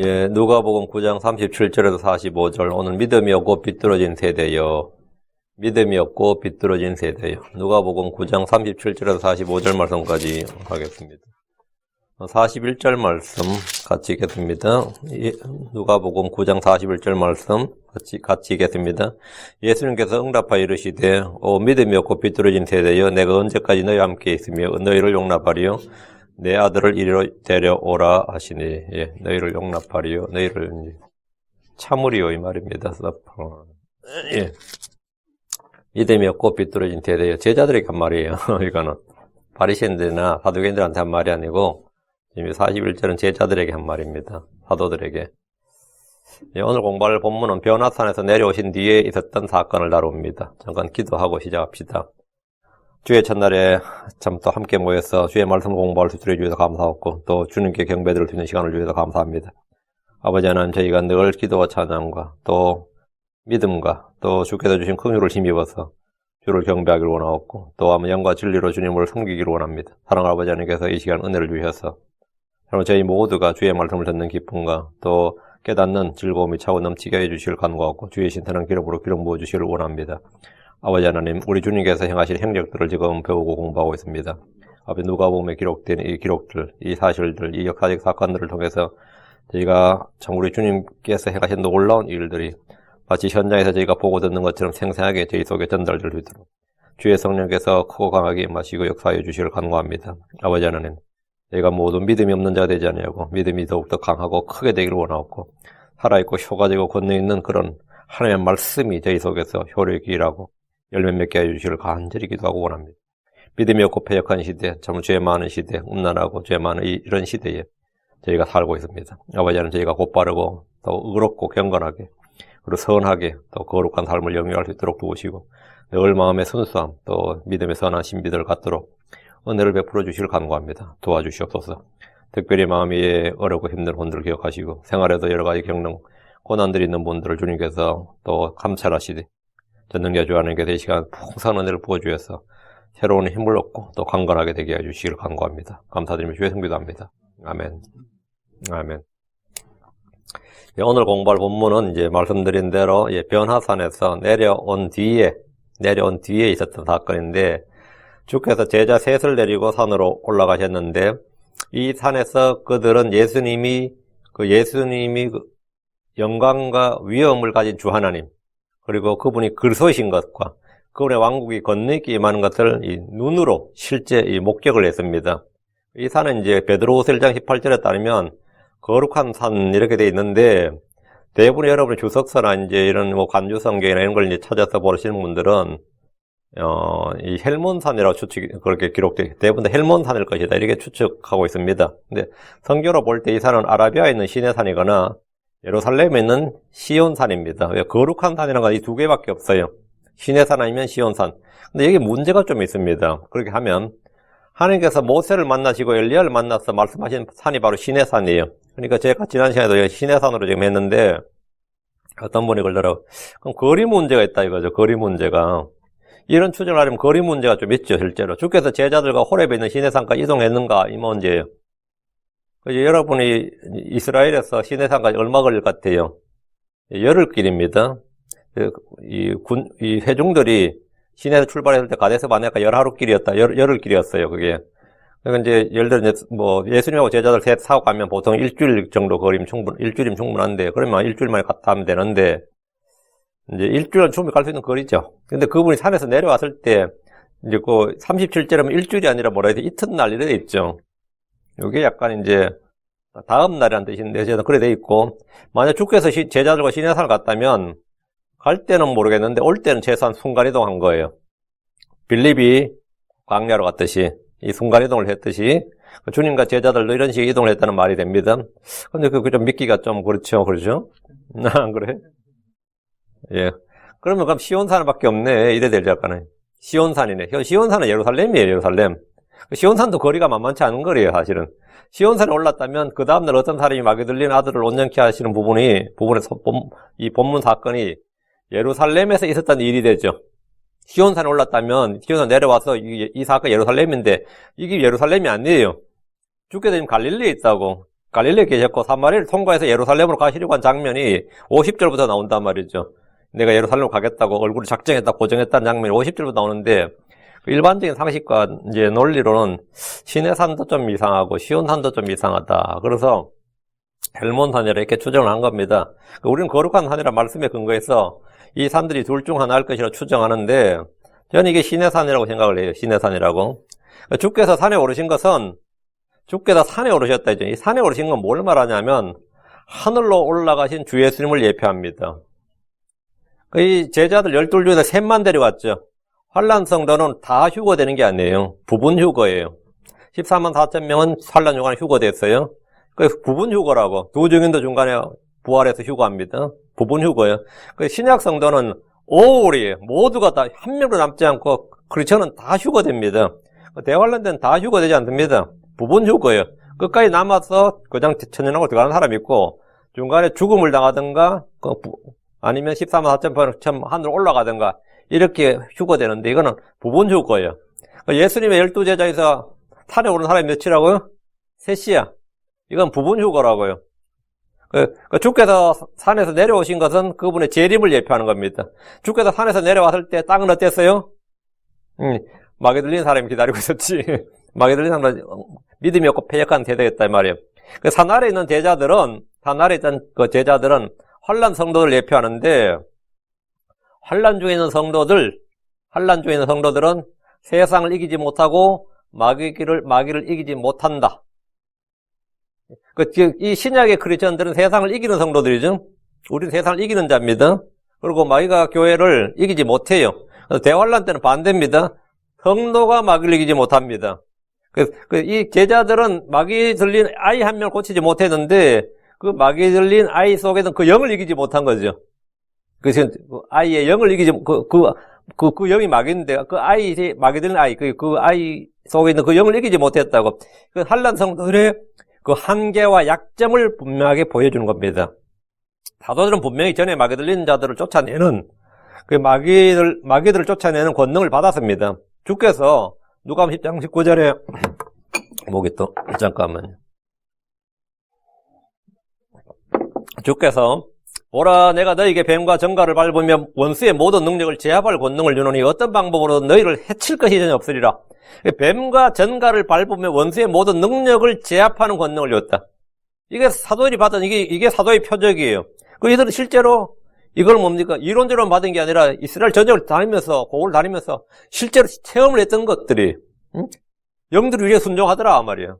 예, 누가복음 9장 37절에서 45절. 오늘 믿음이 없고 비뚤어진 세대여. 믿음이 없고 비뚤어진 세대여. 누가복음 9장 37절에서 45절 말씀까지 하겠습니다. 41절 말씀 같이 읽겠습니다. 누가복음 9장 41절 말씀 같이 읽겠습니다. 예수님께서 응답하여 이르시되 오 믿음이 없고 비뚤어진 세대여, 내가 언제까지 너희와 함께 있으며 너희를 용납하리요? 내 아들을 이리로 데려오라 하시니. 예, 너희를 용납하리요. 너희를 참으리요 이 말입니다. 예. 믿음이 없고 비뚤어진 세대여. 제자들에게 한 말이에요. 이거는 바리새인들이나 사두개인들한테 한 말이 아니고 지금 41절은 제자들에게 한 말입니다. 사도들에게. 예, 오늘 공부할 본문은 변화산에서 내려오신 뒤에 있었던 사건을 다룹니다. 잠깐 기도하고 시작합시다. 주의 첫날에 참 또 함께 모여서 주의 말씀 공부할 수 있도록 주셔서 감사하고 또 주님께 경배드릴 수 있는 시간을 주셔서 감사합니다. 아버지 하나님, 저희가 늘 기도와 찬양과 또 믿음과 또 주께서 주신 긍휼을 힘입어서 주를 경배하기를 원하옵고 또 아무 영과 진리로 주님을 섬기기를 원합니다. 사랑하는 아버지 하나님께서 이 시간 은혜를 주셔서 여러분 저희 모두가 주의 말씀을 듣는 기쁨과 또 깨닫는 즐거움이 차고 넘치게 해주시길 간구하고 주의 신선한 기름으로 기름 부어주시기를 원합니다. 아버지 하나님, 우리 주님께서 행하신 행적들을 지금 배우고 공부하고 있습니다. 아버지, 누가복음에 기록된 이 기록들, 이 사실들, 이 역사적 사건들을 통해서 저희가 참 우리 주님께서 행하신 놀라운 일들이 마치 현장에서 저희가 보고 듣는 것처럼 생생하게 저희 속에 전달될 수 있도록 주의 성령께서 크고 강하게 임하시고 역사해 주시기를 간구합니다. 아버지 하나님, 저희가 모두 믿음이 없는 자가 되지 아니하고 믿음이 더욱더 강하고 크게 되기를 원하옵고 살아있고 효과적이고 권능 있는 그런 하나님의 말씀이 저희 속에서 효력이 일하고 열매 맺게 해주시기를 간절히 기도하고 원합니다. 믿음이 없고 패역한 시대, 참 죄 많은 시대, 음란하고 죄 많은 이런 시대에 저희가 살고 있습니다. 아버지는 저희가 곧바르고 또 의롭고 경건하게 그리고 선하게 또 거룩한 삶을 영위할 수 있도록 도우시고 늘 마음의 순수함 또 믿음의 선한 신비들을 갖도록 은혜를 베풀어 주시기를 간구합니다. 도와주시옵소서. 특별히 마음이 어렵고 힘든 분들을 기억하시고 생활에도 여러 가지 겪는 고난들이 있는 분들을 주님께서 또 감찰하시되 전능자 주 하나님께서 이 시간 풍성한 은혜를 부어주셔서 새로운 힘을 얻고 또 강건하게 되게 해주시기를 간구합니다. 감사드리며 주의 성기도 합니다. 아멘. 아멘. 예, 오늘 공부할 본문은 이제 말씀드린 대로 변화산에서 내려온 뒤에 있었던 사건인데 주께서 제자 셋을 데리고 산으로 올라가셨는데 이 산에서 그들은 예수님이 영광과 위엄을 가진 주 하나님 그리고 그분이 글서이신 것과 그분의 왕국이 건너있게 임하는 것을 이 눈으로 실제 이 목격을 했습니다. 이 산은 이제 베드로후서 1장 18절에 따르면 거룩한 산 이렇게 되어 있는데 대부분의 여러분의 주석서나 이제 이런 뭐 간주성경이나 이런 걸 이제 찾아서 보시는 분들은 이 헬몬산이라고 그렇게 기록돼 대부분 다 헬몬산일 것이다 이렇게 추측하고 있습니다. 근데 성경으로 볼 때 이 산은 아라비아에 있는 시내산이거나 예루살렘에 있는 시온산입니다. 왜 거룩한 산이라는 건 이 두 개밖에 없어요. 시내산 아니면 시온산. 근데 여기 문제가 좀 있습니다. 그렇게 하면 하나님께서 모세를 만나시고 엘리야를 만나서 말씀하신 산이 바로 시내산이에요. 그러니까 제가 지난 시간에도 시내산으로 지금 했는데 어떤 분이 그러더라고요. 그럼 거리 문제가 있다 이거죠. 거리 문제가. 이런 추정을 하려면 거리 문제가 좀 있죠. 실제로. 주께서 제자들과 호렙에 있는 시내산까지 이동했는가 이 문제예요. 여러분이 이스라엘에서 시내산까지 얼마 걸릴 것 같아요? 열흘길입니다. 이 회중들이 시내에서 출발했을 때 가데스 바네가 열하루길이었다. 열흘길이었어요, 그게. 그러니까 이제, 예를 들어, 뭐, 예수님하고 제자들 셋 사고 가면 보통 일주일 정도 거리면 일주일이면 충분한데, 그러면 일주일 만에 갔다 하면 되는데, 이제 일주일은 충분히 갈 수 있는 거리죠. 근데 그분이 산에서 내려왔을 때, 이제 그 37절이면 일주일이 아니라 뭐라 해야 돼? 이튿날 이래 돼 있죠. 이게 약간 이제 다음 날이라는 뜻인데 저는 그래 돼 있고 만약 주께서 제자들과 시내산을 갔다면 갈 때는 모르겠는데 올 때는 최소한 순간이동한 거예요. 빌립이 광야로 갔듯이 이 순간이동을 했듯이 주님과 제자들도 이런 식의 이동을 했다는 말이 됩니다. 근데 그거 좀 믿기가 좀 그렇죠. 안 그래? 예. 그럼 시온산밖에 없네. 이래 될 작가는 시온산이네. 시온산은 예루살렘이에요. 예루살렘. 시온산도 거리가 만만치 않은 거리예요, 사실은. 시온산에 올랐다면 그 다음날 어떤 사람이 마게들린 아들을 온전케 하시는 이 본문 사건이 예루살렘에서 있었던 일이 되죠. 시온산에 올랐다면 시온산 내려와서 이 사건 예루살렘인데 이게 예루살렘이 아니에요. 주께서 지금 갈릴리에 있다고. 갈릴리에 계셨고 사마리아를 통과해서 예루살렘으로 가시려고 한 장면이 50절부터 나온단 말이죠. 내가 예루살렘으로 가겠다고 얼굴을 작정했다, 고정했다는 장면이 50절부터 나오는데 그 일반적인 상식과 이제 논리로는 시내산도 좀 이상하고 시온산도 좀 이상하다. 그래서 헬몬산이라 이렇게 추정을 한 겁니다. 우리는 거룩한 산이라 말씀에 근거해서 이 산들이 둘 중 하나일 것이라 추정하는데 저는 이게 시내산이라고 생각을 해요. 시내산이라고. 주께서 산에 오르신 것은 주께서 산에 오르셨다 했죠. 이 산에 오르신 건 뭘 말하냐면 하늘로 올라가신 주 예수님을 예표합니다. 이 제자들 12 중에서 셋만 데려왔죠. 환란 성도는 다 휴거되는 게 아니에요. 부분 휴거예요. 14만 4천 명은 환란 휴가는 휴거됐어요. 그 부분 휴거라고. 두 증인도 중간에 부활해서 휴거합니다. 부분 휴거예요. 그 신약 성도는 오울이에요. 모두가 다 한 명도 남지 않고 크리스천은 다 휴거됩니다. 대환란 때는 다 휴거되지 않습니다. 부분 휴거예요. 끝까지 남아서 그냥 천년왕국으로 들어가는 사람이 있고 중간에 죽음을 당하든가 아니면 14만 4천 명 하늘로 올라가든가 이렇게 휴거되는데 이거는 부분 휴거예요. 예수님의 12제자에서 산에 오른 사람이 몇이라고요? 셋이야. 이건 부분 휴거라고요. 주께서 산에서 내려오신 것은 그분의 재림을 예표하는 겁니다. 주께서 산에서 내려왔을 때 땅은 어땠어요? 마귀 들린 사람이 기다리고 있었지. 마귀 들린 사람은 믿음이 없고 패역한 세대였다 이 말이에요. 산 아래에 있는 제자들은, 산 아래에 있던 그 제자들은 환란 성도를 예표하는데 환란 중에 있는 성도들은 세상을 이기지 못하고 마귀를 이기지 못한다. 이 신약의 크리스천들은 세상을 이기는 성도들이죠. 우리는 세상을 이기는 자입니다. 그리고 마귀가 교회를 이기지 못해요. 대환란 때는 반대입니다. 성도가 마귀를 이기지 못합니다. 이 제자들은 마귀 들린 아이 한 명을 고치지 못했는데 그 마귀 들린 아이 속에는 그 영을 이기지 못한 거죠. 그 아이의 영을 이기지 그 영이 마귀인데 그 아이 마귀 들린 아이 그 아이 속에 있는 그 영을 이기지 못했다고. 그 환란 성도들의 그 한계와 약점을 분명하게 보여주는 겁니다. 사도들은 분명히 전에 마귀 들린 자들을 쫓아내는 그 마귀들을 쫓아내는 권능을 받았습니다. 주께서 누가복음 10장 19절에 뭐기 또 잠깐만요. 주께서 보라 내가 너희에게 뱀과 정갈을 밟으며 원수의 모든 능력을 제압할 권능을 주노니 어떤 방법으로 너희를 해칠 것이 전혀 없으리라. 뱀과 전갈을 밟으며 원수의 모든 능력을 제압하는 권능을 줬다. 이게 사도들이 받은 이게 사도의 표적이에요. 이들은 실제로 이걸 뭡니까? 이론적으로 받은 게 아니라 이스라엘 전역을 다니면서 고을 다니면서 실제로 체험을 했던 것들이 영들이 위에 순종하더라 말이에요.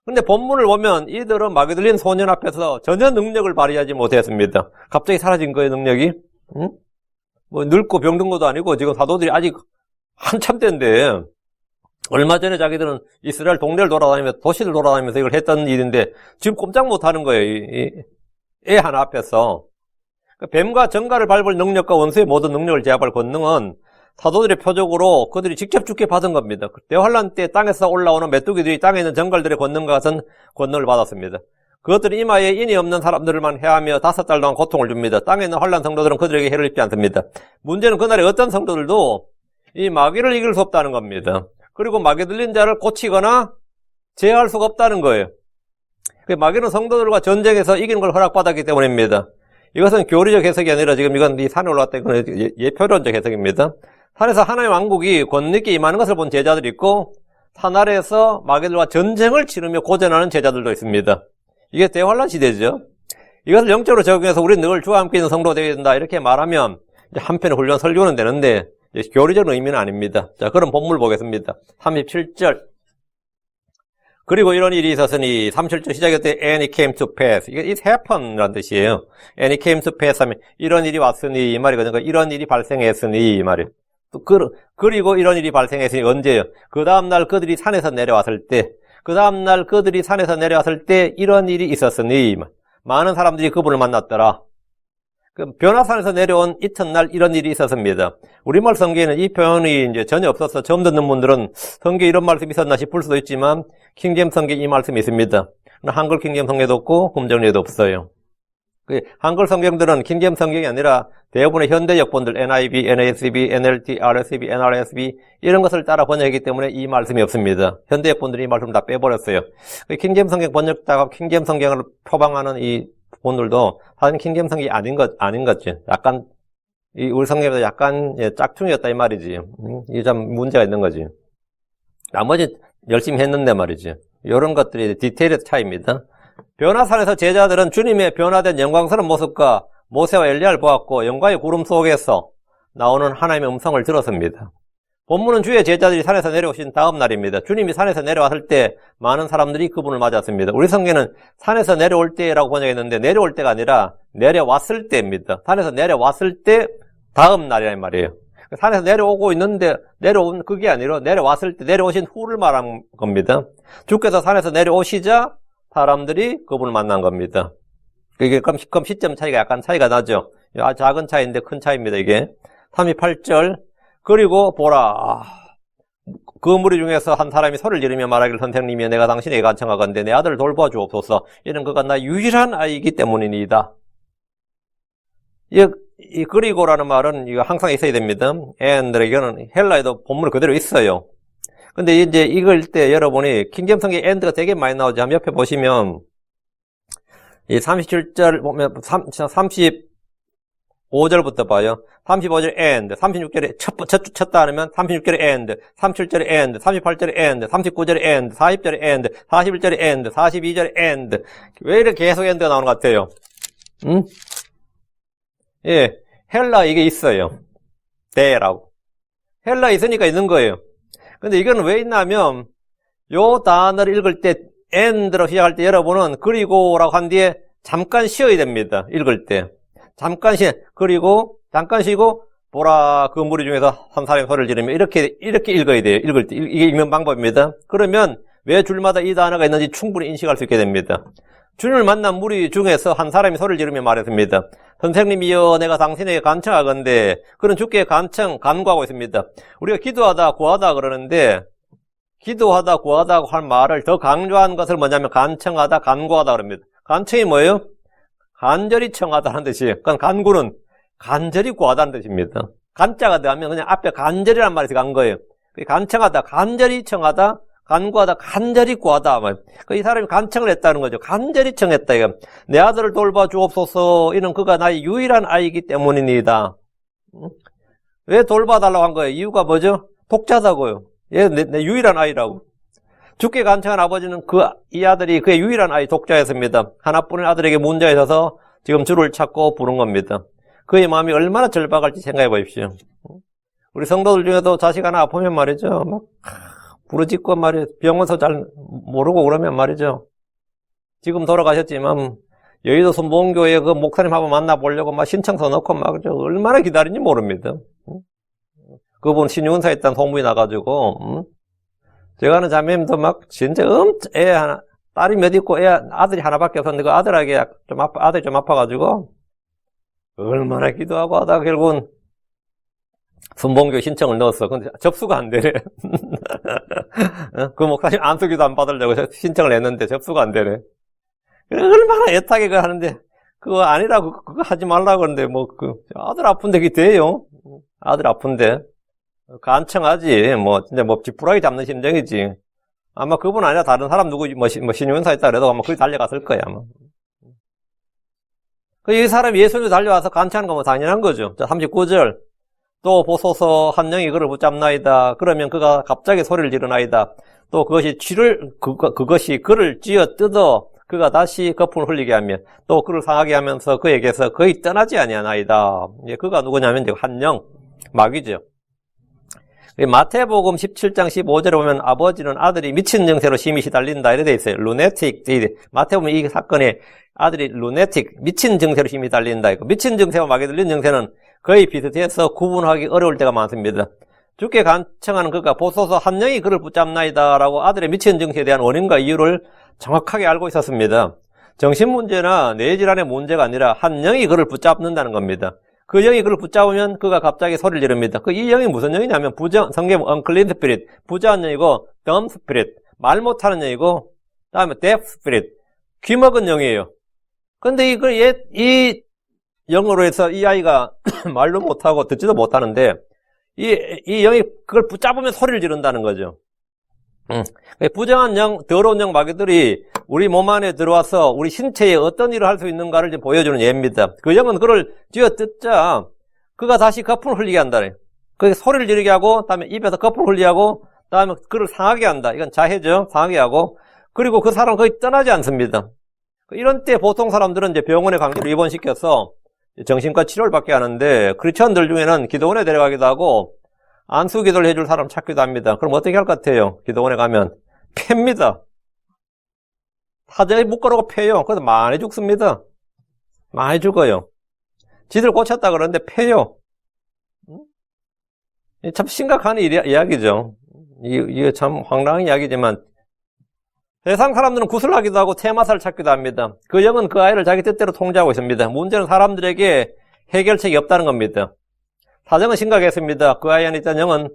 근데 본문을 보면 이들은 마귀 들린 소년 앞에서 전혀 능력을 발휘하지 못했습니다. 갑자기 사라진 거예요, 능력이. 뭐 늙고 병든 것도 아니고 지금 사도들이 아직 한참 때인데 얼마 전에 자기들은 이스라엘 동네를 돌아다니면서 도시를 돌아다니면서 이걸 했던 일인데 지금 꼼짝 못하는 거예요. 애 하나 앞에서. 뱀과 정갈을 밟을 능력과 원수의 모든 능력을 제압할 권능은 사도들의 표적으로 그들이 직접 주께 받은 겁니다. 대환란 때 땅에서 올라오는 메뚜기들이 땅에 있는 정갈들의 권능과 같은 권능을 받았습니다. 그것들은 이마에 인이 없는 사람들만 해하며 5달 동안 고통을 줍니다. 땅에 있는 환란 성도들은 그들에게 해를 입지 않습니다. 문제는 그날에 어떤 성도들도 이 마귀를 이길 수 없다는 겁니다. 그리고 마귀 들린 자를 고치거나 제어할 수가 없다는 거예요. 마귀는 성도들과 전쟁에서 이기는 걸 허락받았기 때문입니다. 이것은 교리적 해석이 아니라 지금 이건 이 산에 올라왔다 이건 예표론적 해석입니다. 산에서 하나님의 왕국이 권능있게 임하는 것을 본 제자들이 있고 산 아래에서 마귀들과 전쟁을 치르며 고전하는 제자들도 있습니다. 이게 대환란 시대죠. 이것을 영적으로 적용해서 우리는 늘 주와 함께 있는 성도가 되어야 된다 이렇게 말하면 이제 한편의 훈련 설교는 되는데 교리적 의미는 아닙니다. 자, 그럼 본문 보겠습니다. 37절. 그리고 이런 일이 있었으니 37절 시작할 때 and it came to pass. 이게 happen이라는 뜻이에요. and it came to pass 하면 이런 일이 왔으니 이 말이거든요. 이런 일이 발생했으니 이 말이에요. 그리고 이런 일이 발생했으니 언제요? 그 다음날 그들이 산에서 내려왔을 때 이런 일이 있었으니 많은 사람들이 그분을 만났더라. 변화산에서 내려온 이튿날 이런 일이 있었습니다. 우리말 성경에는 이 표현이 이제 전혀 없어서 처음 듣는 분들은 성경에 이런 말씀이 있었나 싶을 수도 있지만 킹제임스 성경에 이 말씀이 있습니다. 한글 킹제임스 성경에도 없고 금정리에도 없어요. 한글 성경들은 킹제임스 성경이 아니라 대부분의 현대 역본들 NIV, NASB, NLT, RSV, NRSV 이런 것을 따라 번역했기 때문에 이 말씀이 없습니다. 현대 역본들이 이 말씀을 다 빼버렸어요. 킹제임스 성경 번역자가 킹제임스 성경을 표방하는 이 본들도 사실 킹제임스 성경이 아닌 거지. 약간 우리 성경보다 약간 짝퉁이었다 이 말이지. 이게 참 문제가 있는 거지. 나머지 열심히 했는데 말이지. 이런 것들이 디테일의 차이입니다. 변화산에서 제자들은 주님의 변화된 영광스러운 모습과 모세와 엘리야를 보았고 영광의 구름 속에서 나오는 하나님의 음성을 들었습니다. 본문은 주의 제자들이 산에서 내려오신 다음 날입니다. 주님이 산에서 내려왔을 때 많은 사람들이 그분을 맞았습니다. 우리 성경에는 산에서 내려올 때라고 번역했는데 내려올 때가 아니라 내려왔을 때입니다. 산에서 내려왔을 때 다음 날이란 말이에요. 산에서 내려오고 있는데 내려온 그게 아니라 내려왔을 때 내려오신 후를 말한 겁니다. 주께서 산에서 내려오시자 사람들이 그분을 만난 겁니다. 이게 그럼 시점 차이가 약간 차이가 나죠. 작은 차이인데 큰 차이입니다. 이게 38절 그리고 보라 그 무리 중에서 한 사람이 소리를 지르며 말하기를 선생님이여 내가 당신에게 간청하건대 내 아들을 돌보아 주옵소서 이는 그가 나 유일한 아이이기 때문이니이다. 이 그리고라는 말은 이거 항상 있어야 됩니다. and 이거는 헬라에도 본문에 그대로 있어요. 근데 이제 읽을 때 여러분이 킹제임스 성경에 and가 되게 많이 나오죠. 한번 옆에 보시면 이 37절 보면 35절부터 봐요. 35절에 and, 36절에 쳤다 하면 36절에 and, 37절에 and, 38절에 and, 39절에 and, 40절에 and, 41절에 and, 42절에 and. 왜 이렇게 계속 and가 나오는 것 같아요? 예, 헬라 이게 있어요. 대라고. 헬라 있으니까 있는 거예요. 근데 이거는 왜 있냐면 요 단어를 읽을 때 and로 시작할 때 여러분은 그리고라고 한 뒤에 잠깐 쉬어야 됩니다. 읽을 때. 잠깐 그리고 잠깐 쉬고 보라 그 무리 중에서 한 사람이 소리를 지르며 이렇게 읽어야 돼요. 읽을 때 이게 읽는 방법입니다. 그러면 왜 줄마다 이 단어가 있는지 충분히 인식할 수 있게 됩니다. 주님을 만난 무리 중에서 한 사람이 소리를 지르며 말했습니다. 선생님이여 내가 당신에게 간청하건대 그런 주께 간구하고 있습니다. 우리가 기도하다 구하다 그러는데 기도하다 구하다 할 말을 더 강조한 것을 뭐냐면 간청하다 간구하다 그럽니다. 간청이 뭐예요? 간절히 청하다는 뜻이에요. 그러니까 간구는 간절히 구하다는 뜻입니다. 간자가 되면 그냥 앞에 간절이라는 말이 간 거예요. 간청하다 간절히 청하다 간구하다 간절히 구하다. 이 사람이 간청을 했다는 거죠. 간절히 청했다. 이거. 내 아들을 돌봐 주옵소서. 이는 그가 나의 유일한 아이이기 때문입니다. 왜 돌봐달라고 한 거예요? 이유가 뭐죠? 독자다고요. 얘 내 유일한 아이라고. 주께 간청한 아버지는 이 아들이 그의 유일한 아이 독자였습니다. 하나뿐인 아들에게 문제가 있어서 지금 주를 찾고 부른 겁니다. 그의 마음이 얼마나 절박할지 생각해 보십시오. 우리 성도들 중에도 자식 하나 아프면 말이죠. 막 부르짖고 말이에요. 병원서 잘 모르고 그러면 말이죠. 지금 돌아가셨지만 여의도 순복음교회 그 목사님하고 만나보려고 막 신청서 넣고 막 얼마나 기다린지 모릅니다. 그분 신윤사 있다는 소문이 나가지고 제가 아는 자매님도 막 진짜 애 하나 딸이 몇 있고 아들이 하나밖에 없었는데 그 아들이 좀 아파가지고 얼마나 기도하고 하다가 결국은 순복음교회 신청을 넣었어. 근데 접수가 안 되네. 그 목사님 안수기도 안 받으려고 신청을 했는데 접수가 안 되네. 얼마나 애타게 그거 하는데 그거 아니라고 그거 하지 말라고 그러는데 아들 아픈데 그게 돼요? 아들 아픈데 간청하지. 진짜 지푸라기 잡는 심정이지. 아마 그분 아니라 다른 사람 누구 신용사 있다 그래도 아마 거기 달려갔을 거야 아마. 이 사람이 예수님이 달려와서 간청하는 건 당연한 거죠. 자 39절 또 보소서 한 영이 그를 붙잡나이다. 그러면 그가 갑자기 소리를 지르나이다. 또 그것이 그를 쥐어 뜯어 그가 다시 거품을 흘리게 하며 또 그를 상하게 하면서 그에게서 거의 떠나지 아니하나이다. 그가 누구냐면 이제 한 영 마귀죠. 마태복음 17장 15절에 보면 아버지는 아들이 미친 증세로 심히 시달린다 이렇게 돼 있어요. 루네틱. 마태복음 이 사건에 아들이 루네틱 미친 증세로 심히 달린다. 미친 증세와 마귀 들린 증세는 거의 비슷해서 구분하기 어려울 때가 많습니다. 주께 간청하는 그가 보소서 한 영이 그를 붙잡나이다 라고 아들의 미친 증세에 대한 원인과 이유를 정확하게 알고 있었습니다. 정신문제나 뇌질환의 문제가 아니라 한 영이 그를 붙잡는다는 겁니다. 그 영이 그를 붙잡으면 그가 갑자기 소리를 지릅니다. 이 영이 무슨 영이냐면 성경 unclean spirit, 부자한 영이고 dumb spirit, 말 못하는 영이고 다음에 deaf spirit, 귀 먹은 영이에요. 근데 이 영어로 해서 이 아이가 말도 못하고 듣지도 못하는데, 이 영이 그걸 붙잡으면 소리를 지른다는 거죠. 부정한 영, 더러운 영 마귀들이 우리 몸 안에 들어와서 우리 신체에 어떤 일을 할 수 있는가를 이제 보여주는 예입니다. 그 영은 그걸 쥐어뜯자, 그가 다시 거품을 흘리게 한다네. 그 소리를 지르게 하고, 다음에 입에서 거품을 흘리게 하고, 다음에 그를 상하게 한다. 이건 자해죠. 상하게 하고. 그리고 그 사람은 거의 떠나지 않습니다. 이런 때 보통 사람들은 이제 병원에 강제로 입원시켜서 정신과 치료를 받게 하는데, 크리스천들 중에는 기도원에 데려가기도 하고, 안수 기도를 해줄 사람 찾기도 합니다. 그럼 어떻게 할 것 같아요? 기도원에 가면 팹니다. 사정에 묶어놓고 패요. 그래서 많이 죽습니다. 많이 죽어요. 지들 고쳤다 그러는데 패요. 참 심각한 이야기죠. 이게 참 황당한 이야기지만, 세상 사람들은 구슬하기도 하고 테마사를 찾기도 합니다. 그 영은 그 아이를 자기 뜻대로 통제하고 있습니다. 문제는 사람들에게 해결책이 없다는 겁니다. 사정은 심각했습니다. 그 아이 안에 있던 영은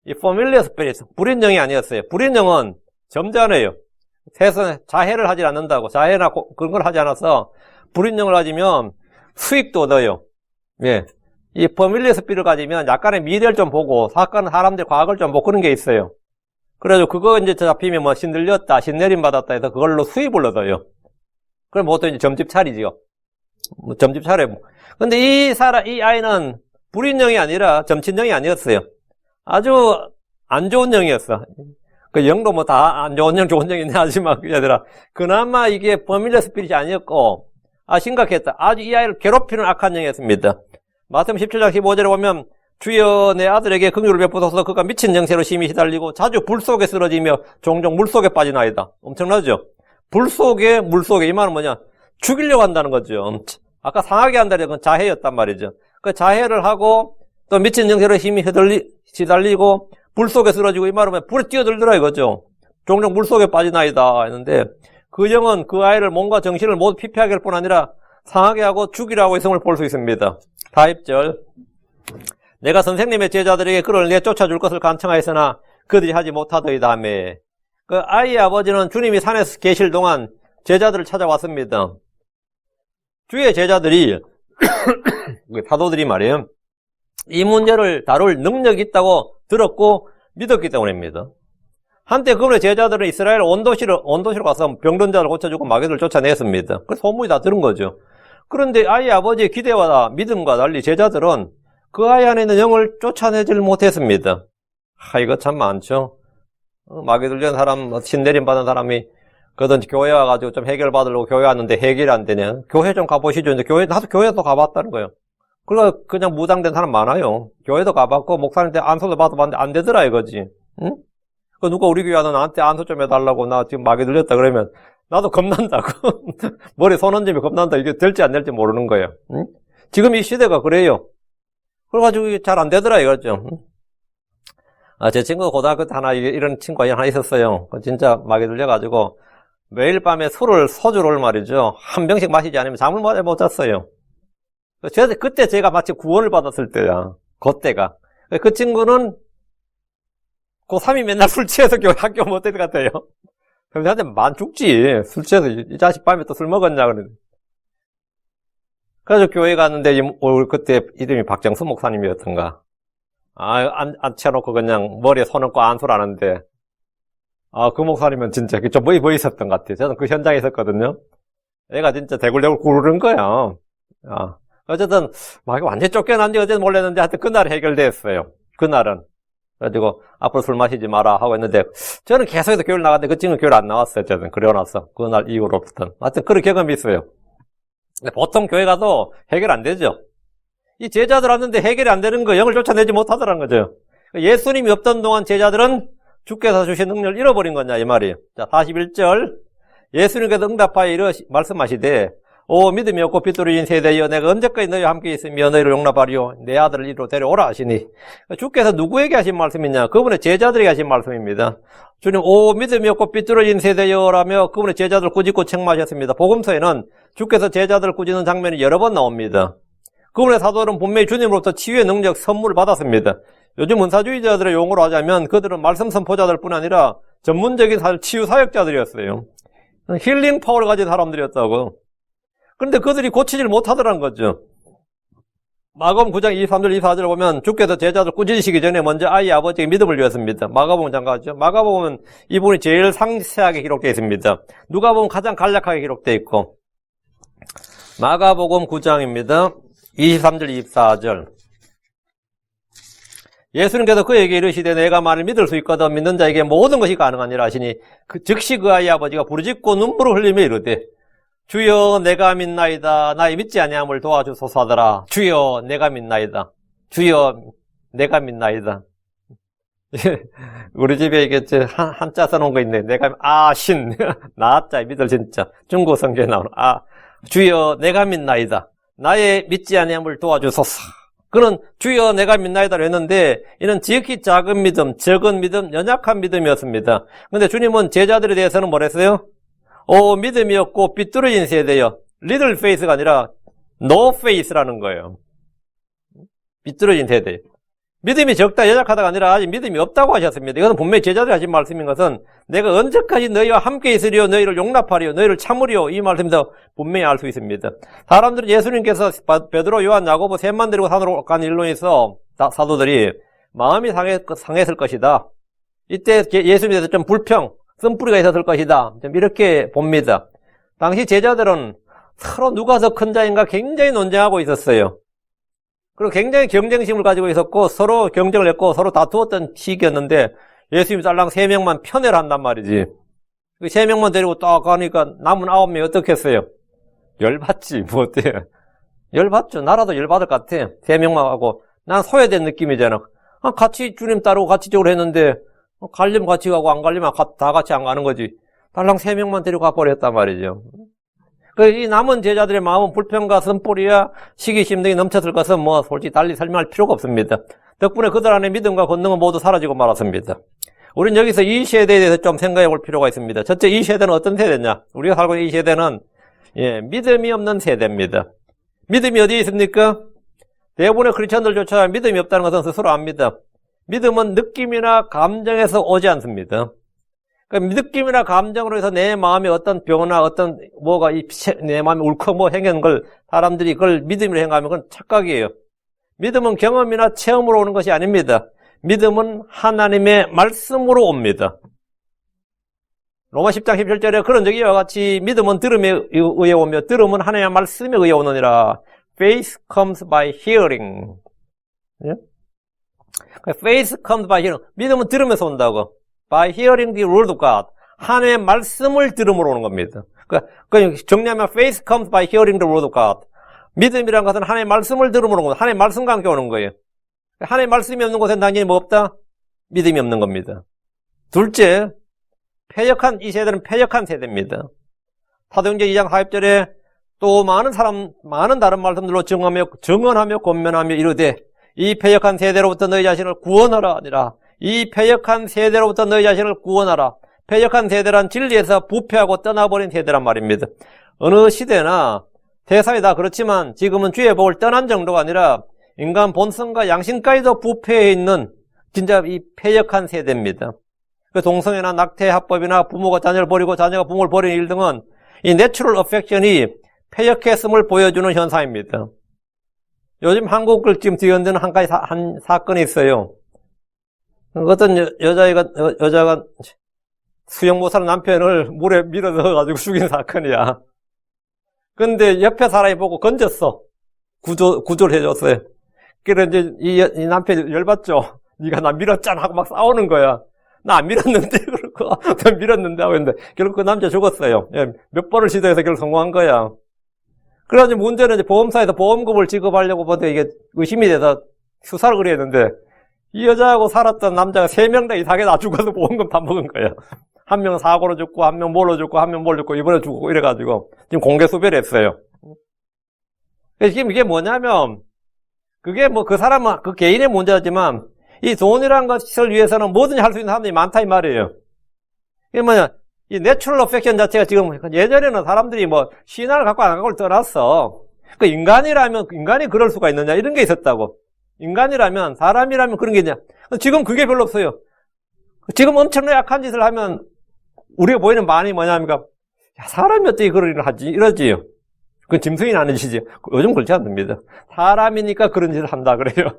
이 familiar spirit, 불인 영이 아니었어요. 불인 영은 점잖아요. 세상에 자해를 하지 않는다고, 자해나 그런 걸 하지 않아서 불인 영을 가지면 수익도 얻어요. 예. 이 familiar spirit을 가지면 약간의 미래를 좀 보고, 사람들의 과거를 좀 보고 그런 게 있어요. 그래서 그거 이제 잡히면 뭐 신들렸다, 신내림 받았다 해서 그걸로 수입을 얻어요. 그럼 보통 이제 점집 차리죠. 점집 차려. 근데 이 아이는 불인형이 아니라 점친형이 아니었어요. 아주 안 좋은 형이었어. 그 영도 뭐 다 안 좋은 형, 좋은 형이네 하지만 그게 아니라 그나마 이게 퍼밀리어 스피릿이 아니었고, 심각했다. 아주 이 아이를 괴롭히는 악한 형이었습니다. 마태복음 17장 15절에 보면 주여 내 아들에게 긍휼을 베푸소서 그가 미친 영세로 심히 시달리고 자주 불 속에 쓰러지며 종종 물 속에 빠진 아이다. 엄청나죠? 불 속에 물 속에 이 말은 뭐냐? 죽이려고 한다는 거죠. 아까 상하게 한다는 건 자해였단 말이죠. 그 자해를 하고 또 미친 영세로 힘이 시달리고 불 속에 쓰러지고 이 말은 불에 뛰어들더라 이거죠. 종종 물 속에 빠진 아이다 했는데 그 영은 그 아이를 몸과 정신을 모두 피폐하게 할 뿐 아니라 상하게 하고 죽이라고 있음을 볼 수 있습니다. 4입절 내가 선생님의 제자들에게 그를 내쫓아 줄 것을 간청하였으나 그들이 하지 못하더이다 하며 그 아이의 아버지는 주님이 산에서 계실 동안 제자들을 찾아왔습니다. 주의 제자들이 사도들이 말이에요. 이 문제를 다룰 능력이 있다고 들었고 믿었기 때문입니다. 한때 그분의 제자들은 이스라엘 온 도시로 가서 병든 자를 고쳐주고 마귀들을 쫓아냈습니다. 그 소문이 다 들은 거죠. 그런데 아이의 아버지의 기대와 믿음과 달리 제자들은 그 아이 안에 있는 영을 쫓아내질 못했습니다. 이거 참 많죠. 마귀들 전 사람, 신내림 받은 사람이 그든 교회 와가지고 좀 해결 받으려고 교회 왔는데 해결이 안 되네. 교회 좀 가보시죠. 이제 나도 교회도 가봤다는 거예요. 그러니까 그냥 무당된 사람 많아요. 교회도 가봤고 목사님한테 안수도 받아봤는데 안 되더라 이거지. 응? 그 누가 우리 교회 와서 나한테 안수 좀 해달라고 나 지금 마귀 들렸다 그러면 나도 겁난다고. 머리 손 얹으면 겁난다. 이게 될지 안 될지 모르는 거예요. 응? 지금 이 시대가 그래요. 그래가지고 잘 안 되더라 이거죠. 제 친구 고등학교 때 하나 이런 친구가 하나 있었어요. 진짜 마귀 들려가지고 매일 밤에 소주를 말이죠. 한 병씩 마시지 않으면 잠을 못 잤어요. 그때 제가 마치 구원을 받았을 때야. 그때가. 그 친구는 고3이 맨날 술 취해서 학교 못 될 것 같아요. 그럼 나한테 만 죽지. 술 취해서 이 자식 밤에 또 술 먹었냐 그러는데. 그래서 교회 갔는데 그때 이름이 박정수 목사님이었던가. 앉혀놓고 그냥 머리에 손 얹고 안수를 하는데 그 목사님은 진짜 좀 멋있었던 것 같아요. 저는 그 현장에 있었거든요. 애가 진짜 대굴대굴 구르는 거야. 어쨌든 막 완전히 쫓겨난지 어제는 몰랐는데 하여튼 그날 해결됐어요. 그날은. 그래가지고 앞으로 술 마시지 마라 하고 했는데 저는 계속해서 교회를 나갔는데 그 친구는 교회를 안 나왔어요. 저는 그러고 나서 그날 이후로부터는. 하여튼 그런 경험이 있어요. 근데 보통 교회 가도 해결 안 되죠. 이 제자들 왔는데 해결이 안 되는 거 영을 쫓아내지 못하더라는 거죠. 예수님이 없던 동안 제자들은 주께서 주신 능력을 잃어버린 거냐 이 말이에요. 자 41절 예수님께서 응답하여 말씀하시되 오 믿음이 없고 빗돌이인 세대여 내가 언제까지 너희와 함께 있으며 너희를 용납하리요 내 아들을 이리로 데려오라 하시니 주께서 누구에게 하신 말씀이냐 그분의 제자들에게 하신 말씀입니다. 주님 오 믿음이 없고 빗돌이인 세대여라며 그분의 제자들을 꾸짖고 책망하셨습니다. 복음서에는 주께서 제자들을 꾸짖는 장면이 여러 번 나옵니다. 그분의 사도들은 분명히 주님으로부터 치유의 능력 선물을 받았습니다. 요즘 은사주의자들의 용어로 하자면 그들은 말씀 선포자들 뿐 아니라 전문적인 치유 사역자들이었어요. 힐링 파워를 가진 사람들이었다고. 그런데 그들이 고치질 못하더란 거죠. 마가복음 9장 23절 24절을 보면 주께서 제자들 꾸짖으시기 전에 먼저 아이 아버지에게 믿음을 주었습니다. 마가복음 장가죠. 마가복음은 이 부분이 제일 상세하게 기록되어 있습니다. 누가복음 가장 간략하게 기록되어 있고, 마가복음 9장입니다. 23절 24절. 예수님께서 그에게 이르시되 내가 만일 믿을 수 있거든 믿는 자에게 모든 것이 가능하니라 하시니 즉시 그 아이 아버지가 부르짖고 눈물을 흘리며 이르되 주여 내가 믿나이다. 나의 믿지 아니함을 도와주소서 하더라. 주여 내가 믿나이다. 주여 내가 믿나이다. 우리 집에 이게 한자 써놓은 거 있네. 내가 신 나자 믿을 진짜 중국 성경에 나오는 주여 내가 믿나이다. 나의 믿지 아니함을 도와주소서. 그는 주여 내가 믿나이다를 했는데 이는 지극히 작은 믿음, 적은 믿음, 연약한 믿음이었습니다. 그런데 주님은 제자들에 대해서는 뭐랬어요? 믿음이 없고 삐뚤어진 세대요. little faith가 아니라 no faith라는 거예요. 삐뚤어진 세대. 믿음이 적다, 연약하다가 아니라 아직 믿음이 없다고 하셨습니다. 이것은 분명히 제자들이 하신 말씀인 것은 내가 언제까지 너희와 함께 있으리요, 너희를 용납하리요, 너희를 참으리요, 이 말씀에서 분명히 알 수 있습니다. 사람들은 예수님께서 베드로, 요한, 야고보 셋만 데리고 산으로 간 일론에서 사도들이 마음이 상했을 것이다. 이때 예수님에 대해서 좀 불평, 쓴뿌리가 있었을 것이다. 좀 이렇게 봅니다. 당시 제자들은 서로 누가 더 큰 자인가 굉장히 논쟁하고 있었어요. 그리고 굉장히 경쟁심을 가지고 있었고 서로 경쟁을 했고 서로 다투었던 시기였는데 예수님이 딸랑 3명만 편애를 한단 말이지. 그 3명만 데리고 딱 가니까 남은 9명이 어떻겠어요? 열받지. 뭐 어때? 열받죠. 나라도 열받을 것 같아. 3명만 하고. 난 소외된 느낌이잖아. 같이 주님 따르고 같이 저걸 했는데 가려면 같이 가고 안 가려면 다 같이 안 가는 거지. 달랑 3명만 데리고 가버렸단 말이죠. 이 남은 제자들의 마음은 불평과 쓴뿌리와 시기심 등이 넘쳤을 것은 솔직히 달리 설명할 필요가 없습니다. 덕분에 그들 안에 믿음과 권능은 모두 사라지고 말았습니다. 우리는 여기서 이 세대에 대해서 좀 생각해 볼 필요가 있습니다. 첫째, 이 세대는 어떤 세대냐? 우리가 살고 있는 이 세대는 믿음이 없는 세대입니다. 믿음이 어디에 있습니까? 대부분의 크리스천들조차 믿음이 없다는 것은 스스로 압니다. 믿음은 느낌이나 감정에서 오지 않습니다. 그러니까 느낌이나 감정으로 해서 내 마음에 어떤 변화, 내 마음에 울컥 행하는 걸 사람들이 그걸 믿음으로 행하면 그건 착각이에요. 믿음은 경험이나 체험으로 오는 것이 아닙니다. 믿음은 하나님의 말씀으로 옵니다. 로마 10장 17절에 그런 적이 이와 같이 믿음은 들음에 의해 오며 들음은 하나님의 말씀에 의해 오느니라. Faith comes by hearing. Faith comes by hearing. 믿음은 들음에서 온다고. By hearing the word of God. 하나님의 말씀을 들음으로 오는 겁니다. 그러니까 정리하면 faith comes by hearing the word of God. 믿음이라는 것은 하나님의 말씀을 들음으로 오는 겁니다. 하나님의 말씀과 함께 오는 거예요. 하나님의 말씀이 없는 곳에는 당연히 뭐 없다? 믿음이 없는 겁니다. 둘째, 이 세대는 패역한 세대입니다. 사도행전 2장 40절에 또 많은 다른 말씀들로 증언하며 권면하며 이르되 이 패역한 세대로부터 너희 자신을 구원하라 아니라 이 패역한 세대로부터 너희 자신을 구원하라. 패역한 세대란 진리에서 부패하고 떠나버린 세대란 말입니다. 어느 시대나 대사에 다 그렇지만 지금은 주의 복을 떠난 정도가 아니라 인간 본성과 양심까지도 부패해 있는 진짜 이 패역한 세대입니다. 그 동성애나 낙태, 합법이나 부모가 자녀를 버리고 자녀가 부모를 버리는 일 등은 이 내추럴 어펙션이 패역했음을 보여주는 현상입니다. 요즘 한국을 지금 뒤흔드는 한 사건이 있어요. 어떤 여자가 수영 못하는 남편을 물에 밀어 넣어가지고 죽인 사건이야. 근데 옆에 사람이 보고 건졌어. 구조를 해줬어요. 그래서 이제 이 남편이 열받죠. 네가 나 밀었잖아 하고 막 싸우는 거야. 나 안 밀었는데 그러고 나 밀었는데 하고 했는데 결국 그 남자 죽었어요. 몇 번을 시도해서 결국 성공한 거야. 그래가지고 문제는 이제 보험사에서 보험금을 지급하려고 보는데 이게 의심이 돼서 수사를 그랬는데 이 여자하고 살았던 남자가 3명 다 이상하게 다 죽어서 보험금 다 먹은 거야. 한 명은 사고로 죽고, 한 명 뭘로 죽고, 한 명 뭘로 죽고, 이번에 죽고, 이래가지고, 지금 공개 수배를 했어요. 지금 이게 뭐냐면, 그게 그 사람은, 그 개인의 문제지만, 이 돈이라는 것을 위해서는 뭐든지 할 수 있는 사람들이 많다, 이 말이에요. 이게 뭐냐, 이 내추럴 어펙션 자체가 지금, 예전에는 사람들이 신화를 갖고 안 갖고를 떠났어. 그 인간이 그럴 수가 있느냐, 이런 게 있었다고. 인간이라면, 사람이라면 그런 게 있냐. 지금 그게 별로 없어요. 지금 엄청나게 약한 짓을 하면, 우리가 보이는 반이 뭐냐면, 사람이 어떻게 그런 일을 하지? 이러지요. 그건 짐승이 하는 짓이지. 요즘 그렇지 않습니다. 사람이니까 그런 짓을 한다 그래요.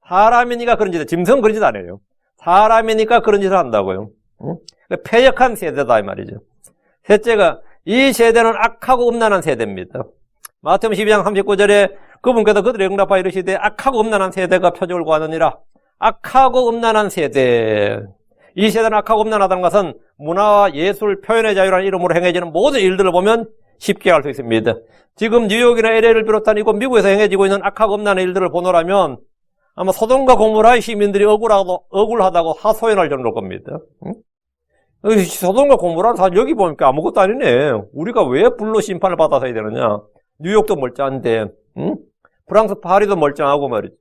사람이니까 그런 짓을, 짐승은 그런 짓 안 해요. 사람이니까 그런 짓을 한다고요. 응? 패역한 세대다 이 말이죠. 셋째가 이 세대는 악하고 음란한 세대입니다. 마태복음 12장 39절에 그분께서 그들의 응답하여 이르시되 악하고 음란한 세대가 표적을 구하느니라. 악하고 음란한 세대. 이 세대는 악하고 음란하다는 것은 문화와 예술, 표현의 자유라는 이름으로 행해지는 모든 일들을 보면 쉽게 알 수 있습니다. 지금 뉴욕이나 LA를 비롯한 이곳 미국에서 행해지고 있는 악하고 음란한 일들을 보노라면 아마 소돔과 고모라의 시민들이 억울하다고 하소연할 정도일 겁니다. 응? 소돔과 고모라는 사실 여기 보니까 아무것도 아니네. 우리가 왜 불로 심판을 받아서 해야 되느냐. 뉴욕도 멀쩡한데, 응? 프랑스 파리도 멀쩡하고 말이죠.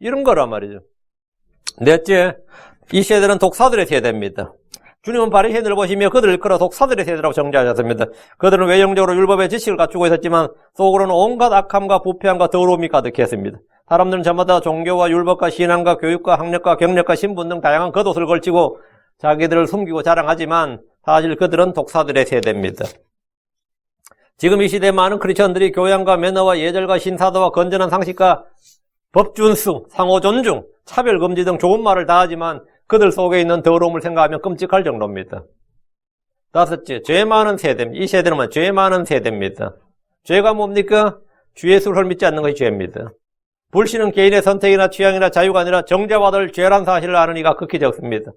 이런 거란 말이죠. 넷째, 이 세대는 독사들의 세대입니다. 주님은 바리새인들을 보시며 그들을 일컬어 독사들의 세대라고 정죄하셨습니다. 그들은 외형적으로 율법의 지식을 갖추고 있었지만 속으로는 온갖 악함과 부패함과 더러움이 가득했습니다. 사람들은 저마다 종교와 율법과 신앙과 교육과 학력과 경력과 신분 등 다양한 겉옷을 걸치고 자기들을 숨기고 자랑하지만 사실 그들은 독사들의 세대입니다. 지금 이 시대에 많은 크리스천들이 교양과 매너와 예절과 신사도와 건전한 상식과 법준수, 상호 존중, 차별 금지 등 좋은 말을 다 하지만 그들 속에 있는 더러움을 생각하면 끔찍할 정도입니다. 다섯째, 죄 많은 세대입니다. 이 세대는 뭐냐? 죄 많은 세대입니다. 죄가 뭡니까? 주 예수를 믿지 않는 것이 죄입니다. 불신은 개인의 선택이나 취향이나 자유가 아니라 정죄받을 죄란 사실을 아는 이가 극히 적습니다.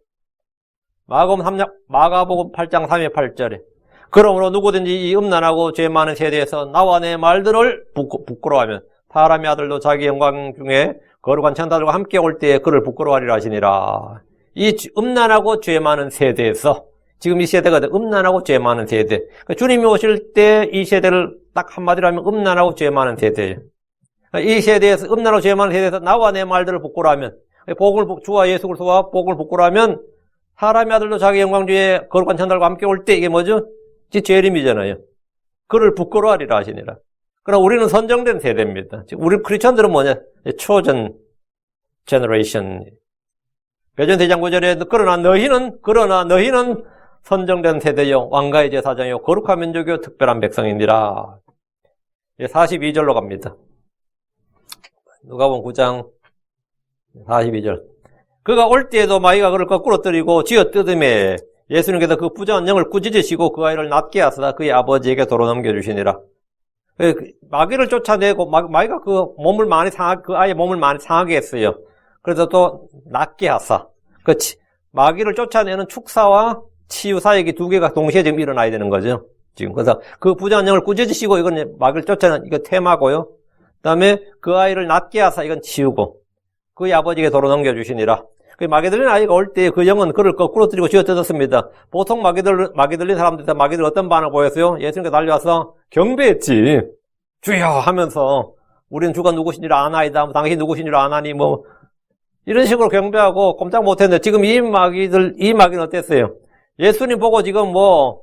마가복음 8장 3의 8절에 그러므로 누구든지 이 음란하고 죄 많은 세대에서 나와 내 말들을 부끄러워하면 사람의 아들도 자기 영광 중에 거룩한 천사들과 함께 올 때에 그를 부끄러워하리라 하시니라. 이 음란하고 죄 많은 세대에서 지금 이 세대가 음란하고 죄 많은 세대. 그러니까 주님이 오실 때 이 세대를 딱 한마디로 하면 음란하고 죄 많은 세대예요. 이 세대에서 음란하고 죄 많은 세대에서 나와 내 말들을 부끄러워하면 주와 예수 그리스도와 복을 부끄러워하면 사람의 아들도 자기 영광 중에 거룩한 천사들과 함께 올 때 이게 뭐죠? 재림이잖아요. 그를 부끄러워하리라 하시니라. 그러나 우리는 선정된 세대입니다. 우리 크리스천들은 뭐냐? 초전 제너레이션. 베드로 대장 9절에 그러나 너희는 선정된 세대요 왕가의 제사장이요 거룩한 민족이요 특별한 백성이니라. 42절로 갑니다. 누가복음 9장 42절. 그가 올 때에도 마귀가 그를 거꾸로 때리고 쥐어뜯음에 예수님께서 그 부정한 영을 꾸짖으시고 그 아이를 낫게 하사 그의 아버지에게 도로 넘겨주시니라. 마귀를 쫓아내고 마귀가 그 아이의 몸을 많이 상하게 했어요. 그래서 또 낫게 하사. 마귀를 쫓아내는 축사와 치유 사역이 두 개가 동시에 지금 일어나야 되는 거죠. 지금 그래서 그 부정한 영을 꾸짖으시고 이건 마귀를 쫓아내는 이거 테마고요. 그다음에 그 아이를 낫게 하사 이건 치우고 그의 아버지에게 도로 넘겨주시니라. 마귀 들린 아이가 올 때 그 영은 그를 거꾸로 들이고 쥐어뜯었습니다. 보통 마귀 들린 사람들한테 마귀들 어떤 반응을 보였어요? 예수님께 달려와서 경배했지. 주여 하면서 우리는 주가 누구신지를 아나이다. 당신 누구신지를 아나니 뭐 이런 식으로 경배하고 꼼짝 못했는데 지금 이 마귀는 어땠어요? 예수님 보고 지금 뭐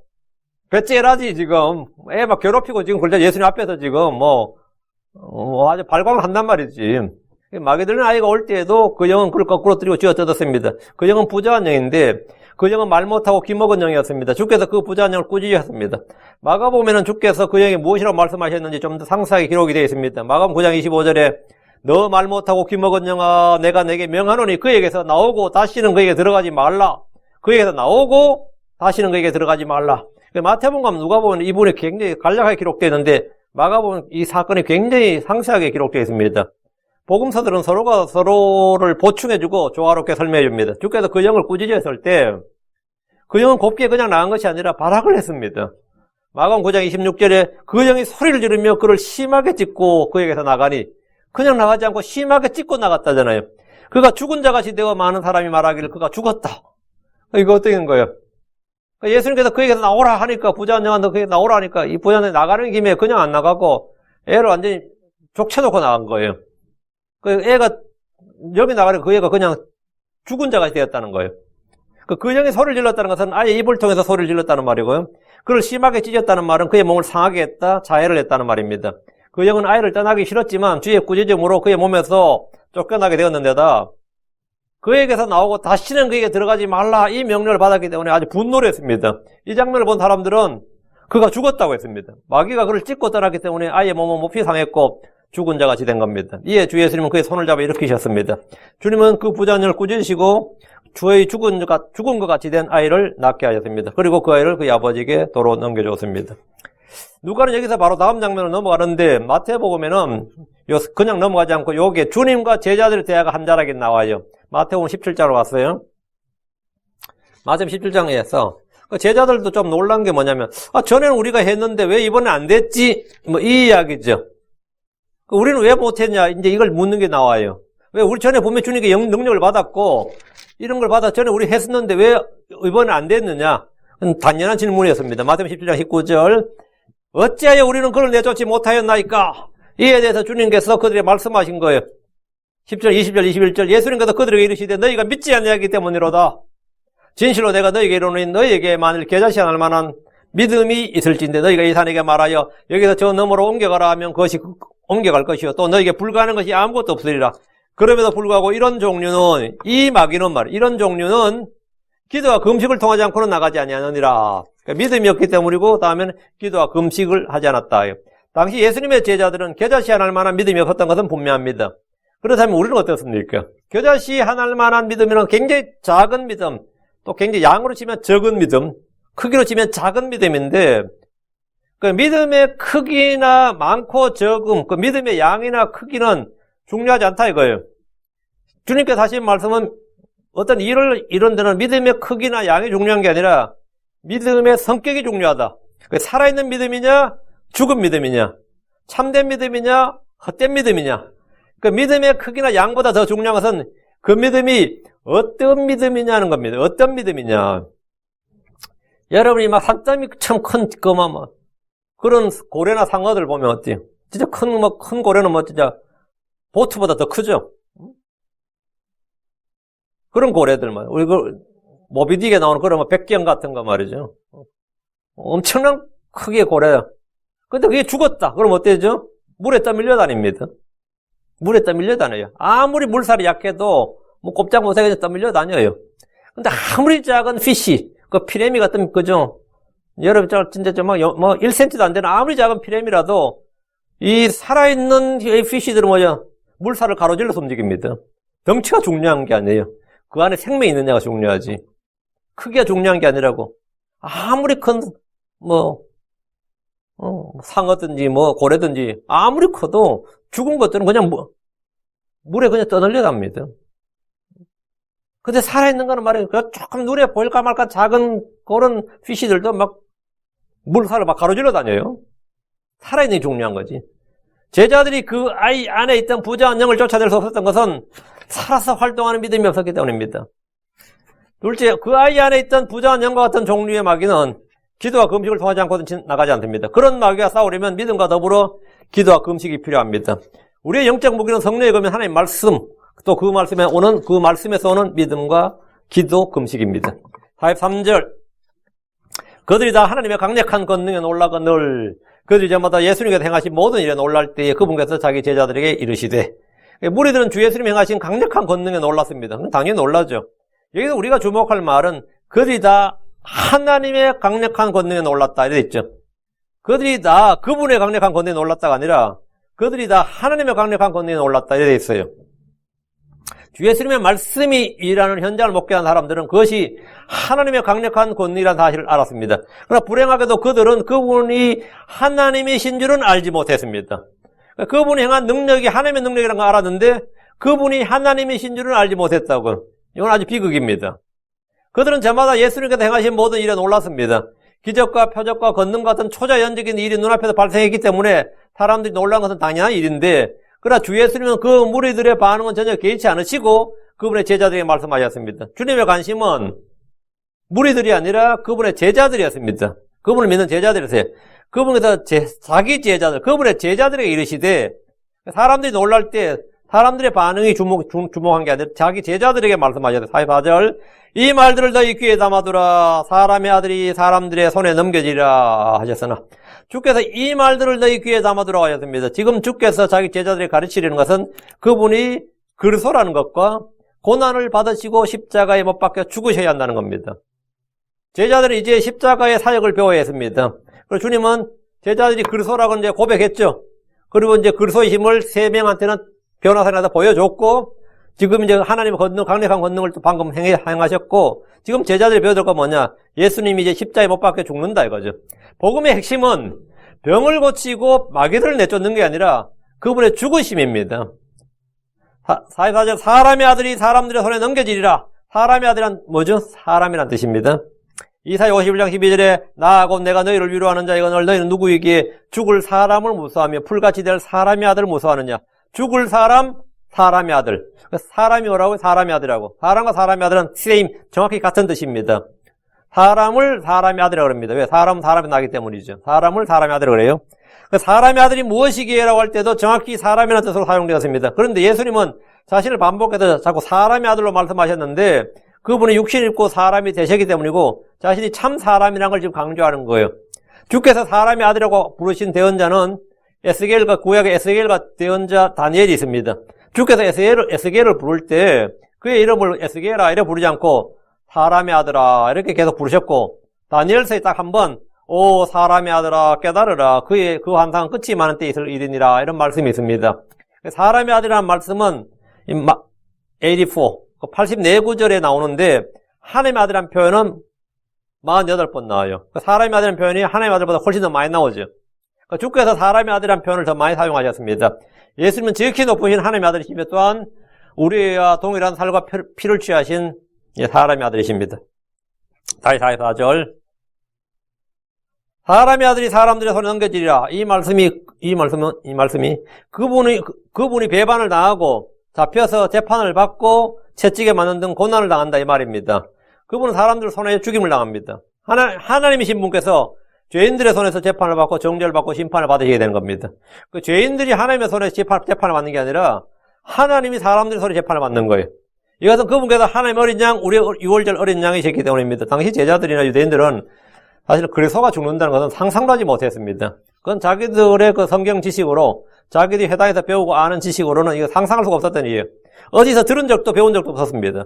배째라지 지금 애 막 괴롭히고 지금 그러자 예수님 앞에서 지금 아주 발광을 한단 말이지. 마귀 들린 아이가 올 때에도 그 영은 그를 거꾸로 들이고 쥐어뜯었습니다. 그 영은 부자한 영인데 그 영은 말 못하고 귀먹은 영이었습니다. 주께서 그 부자한 영을 꾸짖으셨습니다. 마가복음에는 주께서 그 영이 무엇이라고 말씀하셨는지 좀 더 상세하게 기록이 되어 있습니다. 마가복음 9장 25절에 너 말 못하고 귀먹은 영아 내가 내게 명하노니 그에게서 나오고 다시는 그에게 들어가지 말라. 그에게서 나오고 다시는 그에게 들어가지 말라. 마태복음과 누가복음은 이분이 굉장히 간략하게 기록되어 있는데 마가복음은 이 사건이 굉장히 상세하게 기록되어 있습니다. 복음서들은 서로가 서로를 보충해주고 조화롭게 설명해줍니다. 주께서 그 영을 꾸짖으셨을 때 그 영은 곱게 그냥 나간 것이 아니라 발악을 했습니다. 마가복음 9장 26절에 그 영이 소리를 지르며 그를 심하게 찢고 그에게서 나가니 그냥 나가지 않고 심하게 찢고 나갔다잖아요. 그가 죽은 자같이 되어 많은 사람이 말하기를 그가 죽었다. 이거 어떻게 된 거예요? 예수님께서 그에게서 나오라 하니까 부자한 영한테 그에게 나오라 하니까 이 부자한 영이 나가는 김에 그냥 안 나가고 애를 완전히 족쳐놓고 나간 거예요. 그 애가 여기 나가니까 그 애가 그냥 죽은 자가 되었다는 거예요. 그 영이 소리를 질렀다는 것은 아예 입을 통해서 소리를 질렀다는 말이고요. 그를 심하게 찢었다는 말은 그의 몸을 상하게 했다, 자해를 했다는 말입니다. 그 영은 아이를 떠나기 싫었지만 주의 꾸짖음으로 그의 몸에서 쫓겨나게 되었는데다 그에게서 나오고 다시는 그에게 들어가지 말라 이 명령을 받았기 때문에 아주 분노를 했습니다. 이 장면을 본 사람들은 그가 죽었다고 했습니다. 마귀가 그를 찢고 떠났기 때문에 아예 몸은 몹시 상했고 죽은 자같이 된 겁니다. 이에 주 예수님은 그의 손을 잡아 일으키셨습니다. 주님은 그 부자녀를 꾸짖으시고 주의 죽은 것 같이 된 아이를 낳게 하셨습니다. 그리고 그 아이를 그의 아버지에게 도로 넘겨줬습니다. 누가는 여기서 바로 다음 장면으로 넘어가는데 마태복음에는 그냥 넘어가지 않고 여기에 주님과 제자들의 대화가 한 자락에 나와요. 마태복음 17장으로 왔어요. 마태복음 17장에서 제자들도 좀 놀란 게 뭐냐면 전에는 우리가 했는데 왜 이번에 안 됐지? 뭐 이 이야기죠. 우리는 왜 못했냐? 이제 이걸 묻는 게 나와요. 왜 우리 전에 보면 주님께 능력을 받았고 이런 걸 받아 전에 우리 했었는데 왜 이번에 안 됐느냐? 단연한 질문이었습니다. 마태복음 17장 19절 어찌하여 우리는 그를 내쫓지 못하였나이까? 이에 대해서 주님께서 그들에게 말씀하신 거예요. 10절, 20절, 21절 예수님께서 그들에게 이르시되 너희가 믿지 아니하기 때문이로다. 진실로 내가 너희에게 이르노니 너희에게 만일 겨자씨 할 만한 믿음이 있을진데 너희가 이 산에게 말하여 여기서 저 너머로 옮겨가라 하면 그것이 옮겨갈 것이요 또 너희에게 불가능한 것이 아무것도 없으리라. 그럼에도 불구하고 이런 종류는 이 마귀는 말 이런 종류는 기도와 금식을 통하지 않고는 나가지 아니하느니라. 그러니까 믿음이 없기 때문이고 다음에는 기도와 금식을 하지 않았다. 당시 예수님의 제자들은 겨자씨 할 만한 믿음이 없었던 것은 분명합니다. 그렇다면 우리는 어떻습니까? 겨자씨 할 만한 믿음이란 굉장히 작은 믿음, 또 굉장히 양으로 치면 적은 믿음, 크기로 치면 작은 믿음인데 그 믿음의 크기나 많고 적음, 그 믿음의 양이나 크기는 중요하지 않다 이거예요. 주님께서 하신 말씀은 어떤 일을 이런 데는 믿음의 크기나 양이 중요한 게 아니라 믿음의 성격이 중요하다. 살아있는 믿음이냐 죽은 믿음이냐 참된 믿음이냐 헛된 믿음이냐 그 믿음의 크기나 양보다 더 중요한 것은 그 믿음이 어떤 믿음이냐는 겁니다. 어떤 믿음이냐. 여러분이 막 산더미 참 큰 그런 고래나 상어들 보면 어때요? 진짜 큰 고래는 진짜 보트보다 더 크죠? 그런 고래들만. 우리 모비딕에 나오는 그런 백경 같은 거 말이죠. 엄청난 크기의 고래. 근데 그게 죽었다. 그럼 어때죠? 물에 떠밀려 다닙니다. 물에 떠밀려 다녀요. 아무리 물살이 약해도 꼼짝 못하게 떠밀려 다녀요. 근데 아무리 작은 피쉬, 그 피레미 같은, 그죠? 여러분, 진짜 1cm도 안 되는 아무리 작은 피레미라도 이 살아있는 피쉬들은 물살을 가로질러서 움직입니다. 덩치가 중요한 게 아니에요. 그 안에 생명이 있느냐가 중요하지. 크기가 중요한 게 아니라고. 아무리 큰, 상어든지, 고래든지, 아무리 커도 죽은 것들은 그냥 물에 그냥 떠들려 갑니다. 근데 살아있는 거는 말이에요. 조금 눈에 보일까 말까 작은 그런 피쉬들도 물살을 가로질러 다녀요. 살아있는 게 중요한 거지. 제자들이 그 아이 안에 있던 부자한 영을 쫓아낼 수 없었던 것은 살아서 활동하는 믿음이 없었기 때문입니다. 둘째, 그 아이 안에 있던 부자한 영과 같은 종류의 마귀는 기도와 금식을 통하지 않고는 나가지 않습니다. 그런 마귀와 싸우려면 믿음과 더불어 기도와 금식이 필요합니다. 우리의 영적 무기는 성령에 거면 하나님의 말씀, 또 그 말씀에서 오는 믿음과 기도, 금식입니다. 43절. 그들이 다 하나님의 강력한 권능에 놀라거늘 그들이 저마다 예수님께서 행하신 모든 일에 놀랄 때에 그분께서 자기 제자들에게 이르시되 무리들은 주 예수님이 행하신 강력한 권능에 놀랐습니다. 당연히 놀라죠. 여기서 우리가 주목할 말은 그들이 다 하나님의 강력한 권능에 놀랐다 이래 있죠. 그들이 다 그분의 강력한 권능에 놀랐다가 아니라 그들이 다 하나님의 강력한 권능에 놀랐다 이래 있어요. 주 예수님의 말씀이 일하는 현장을 목회한 사람들은 그것이 하나님의 강력한 권능이라는 사실을 알았습니다. 그러나 불행하게도 그들은 그분이 하나님이신 줄은 알지 못했습니다. 그분이 행한 능력이 하나님의 능력이라는 걸 알았는데 그분이 하나님이신 줄은 알지 못했다고. 이건 아주 비극입니다. 그들은 저마다 예수님께서 행하신 모든 일에 놀랐습니다. 기적과 표적과 권능 같은 초자연적인 일이 눈앞에서 발생했기 때문에 사람들이 놀란 것은 당연한 일인데 그러나 주 예수님은 그 무리들의 반응은 전혀 개의치 않으시고 그분의 제자들에게 말씀하셨습니다. 주님의 관심은 무리들이 아니라 그분의 제자들이었습니다. 그분을 믿는 제자들이었어요. 그분께서 자기 제자들, 그분의 제자들에게 이르시되 사람들이 놀랄 때 사람들의 반응이 주목한 게 아니라 자기 제자들에게 말씀하셨어요. 44절. 이 말들을 너희 귀에 담아두라. 사람의 아들이 사람들의 손에 넘겨지리라 하셨으나 주께서 이 말들을 너희 귀에 담아두라고 하셨습니다. 지금 주께서 자기 제자들에게 가르치려는 것은 그분이 그리스도라는 것과 고난을 받으시고 십자가에 못 박혀 죽으셔야 한다는 겁니다. 제자들은 이제 십자가의 사역을 배워야 했습니다. 그리고 주님은 제자들이 그리스도라고 이제 고백했죠. 그리고 이제 그리스도의 힘을 세 명한테는 변화사라다 보여줬고, 지금 이제 하나님의 권능, 강력한 권능을 또 방금 행하셨고, 지금 제자들이 배워야 될 건 뭐냐? 예수님이 이제 십자가에 못 박혀 죽는다 이거죠. 복음의 핵심은 병을 고치고 마귀들을 내쫓는 게 아니라 그분의 죽으심입니다. 44절, 사람의 아들이 사람들의 손에 넘겨지리라. 사람의 아들은 뭐죠? 사람이란 뜻입니다. 이사야 51장 12절에 나하고 내가 너희를 위로하는 자이거늘 너희는 누구이기에 죽을 사람을 무서워하며 풀같이 될 사람의 아들을 무서워하느냐. 죽을 사람, 사람의 아들. 사람이 뭐라고? 사람의 아들이라고. 사람과 사람의 아들은 same, 정확히 같은 뜻입니다. 사람을 사람의 아들이라고 합니다. 왜? 사람은 사람이 나기 때문이죠. 사람을 사람의 아들이라고 그래요. 사람의 아들이 무엇이기에라고 할 때도 정확히 사람이라는 뜻으로 사용되었습니다. 그런데 예수님은 자신을 반복해서 자꾸 사람의 아들로 말씀하셨는데 그분이 육신 입고 사람이 되셨기 때문이고 자신이 참 사람이라는 걸 지금 강조하는 거예요. 주께서 사람의 아들이라고 부르신 대언자는 에스겔과 구약의 에스겔과 대언자 다니엘이 있습니다. 주께서 에스겔을 부를 때 그의 이름을 에스겔아 이렇게 부르지 않고 사람의 아들아 이렇게 계속 부르셨고 다니엘서에 딱 한 번 오 사람의 아들아 깨달으라 그 환상은 끝이 많은 때 있을 일이니라 이런 말씀이 있습니다. 사람의 아들이라는 말씀은 84구절에 나오는데 하나님의 아들이라는 표현은 48번 나와요. 사람의 아들이라는 표현이 하나님의 아들보다 훨씬 더 많이 나오죠. 주께서 사람의 아들이라는 표현을 더 많이 사용하셨습니다. 예수님은 지극히 높으신 하나님의 아들이시며 또한 우리와 동일한 살과 피를 취하신 사람의 아들이십니다. 다시 44절. 사람의 아들이 사람들의 손에 넘겨지리라. 이 말씀이 그분이 배반을 당하고 잡혀서 재판을 받고 채찍에 맞는 등 고난을 당한다 이 말입니다. 그분은 사람들 손에 죽임을 당합니다. 하나님이신 분께서 죄인들의 손에서 재판을 받고 정죄를 받고 심판을 받으시게 되는 겁니다. 그 죄인들이 하나님의 손에 재판을 받는 게 아니라 하나님이 사람들의 손에 재판을 받는 거예요. 이것은 그분께서 하나님의 어린 양, 우리 유월절 어린 양이셨기 때문입니다. 당시 제자들이나 유대인들은 사실 그리스도가 죽는다는 것은 상상도 하지 못했습니다. 그건 자기들의 그 성경 지식으로 자기들이 회당에서 배우고 아는 지식으로는 이거 상상할 수가 없었던 일이에요. 어디서 들은 적도 배운 적도 없었습니다.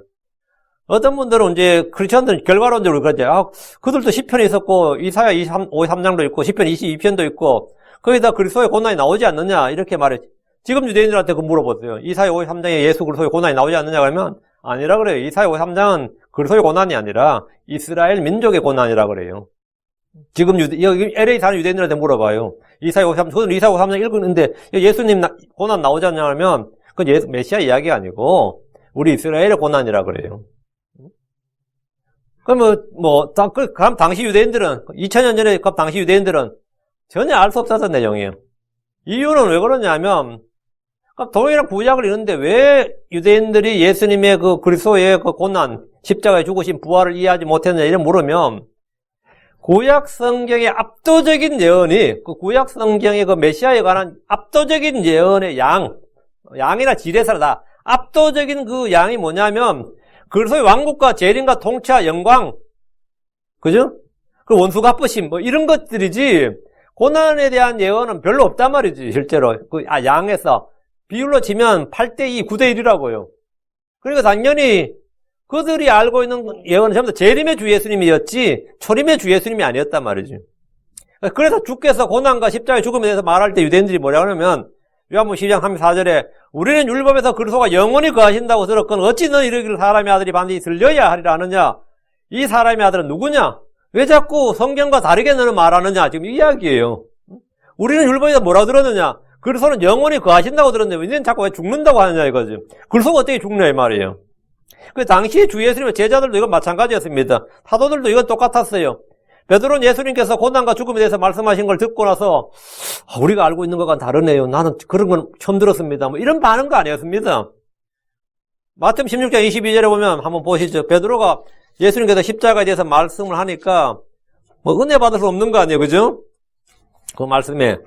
어떤 분들은 이제 크리스천들 결과론적으로 그러죠. 그들도 시편이 있었고 이사야 53장도 있고 시편 22편도 있고 거기다 그리스도의 고난이 나오지 않느냐 이렇게 말했죠. 지금 유대인들한테 그 물어보세요. 이사야 53장에 예수 그리스도의 고난이 나오지 않느냐 그러면 아니라 그래요. 이사야 53장은 그리스도의 고난이 아니라 이스라엘 민족의 고난이라 그래요. 지금 여기 LA 사는 유대인들한테 물어봐요. 이사야 53장 읽었는데 예수님 고난 나오지 않냐 하면 그건 메시아 이야기 아니고 우리 이스라엘의 고난이라 그래요. 그럼 그럼 당시 유대인들은 2000년 전에 그 당시 유대인들은 전혀 알 수 없었던 내용이에요. 이유는 왜 그러냐면 동일한 구약을 읽는데 왜 유대인들이 예수님의 그 그리스도의 그 고난, 십자가에 죽으신 부활을 이해하지 못했느냐 이런 물으면 구약 성경의 압도적인 예언이 그 구약 성경의 그 메시아에 관한 압도적인 예언의 양이나 지뢰사다. 압도적인 그 양이 뭐냐면 그리스도의 왕국과 재림과 통치와 영광, 그죠? 그 원수 갚으심 이런 것들이지 고난에 대한 예언은 별로 없단 말이지 실제로. 양에서 비율로 치면 8대2, 9대1이라고요. 그러니까 당연히 그들이 알고 있는 예언은 전부 다 재림의 주 예수님이었지 초림의 주 예수님이 아니었단 말이지. 그래서 주께서 고난과 십자가의 죽음에 대해서 말할 때 유대인들이 뭐라고 하냐면 요한복음 12장 34절에 우리는 율법에서 그리스도가 영원히 거하신다고 들었거늘 어찌 너 이르기를 사람의 아들이 반드시 들려야 하리라 하느냐. 이 사람의 아들은 누구냐? 왜 자꾸 성경과 다르게 너는 말하느냐? 지금 이 이야기예요. 우리는 율법에서 뭐라고 들었느냐? 그리스도는 영원히 거하신다고 들었는데 너희는 자꾸 왜 죽는다고 하느냐 이거지. 그리스도가 어떻게 죽냐 이 말이에요. 그 당시에 주 예수님의 제자들도 이건 마찬가지였습니다. 사도들도 이건 똑같았어요. 베드로는 예수님께서 고난과 죽음에 대해서 말씀하신 걸 듣고 나서 우리가 알고 있는 것과 다르네요. 나는 그런 건 처음 들었습니다. 이런 반응도 아니었습니다. 마태복음 16장 22절에 보면 한번 보시죠. 베드로가 예수님께서 십자가에 대해서 말씀을 하니까 은혜 받을 수 없는 거 아니에요. 그죠? 그 말씀에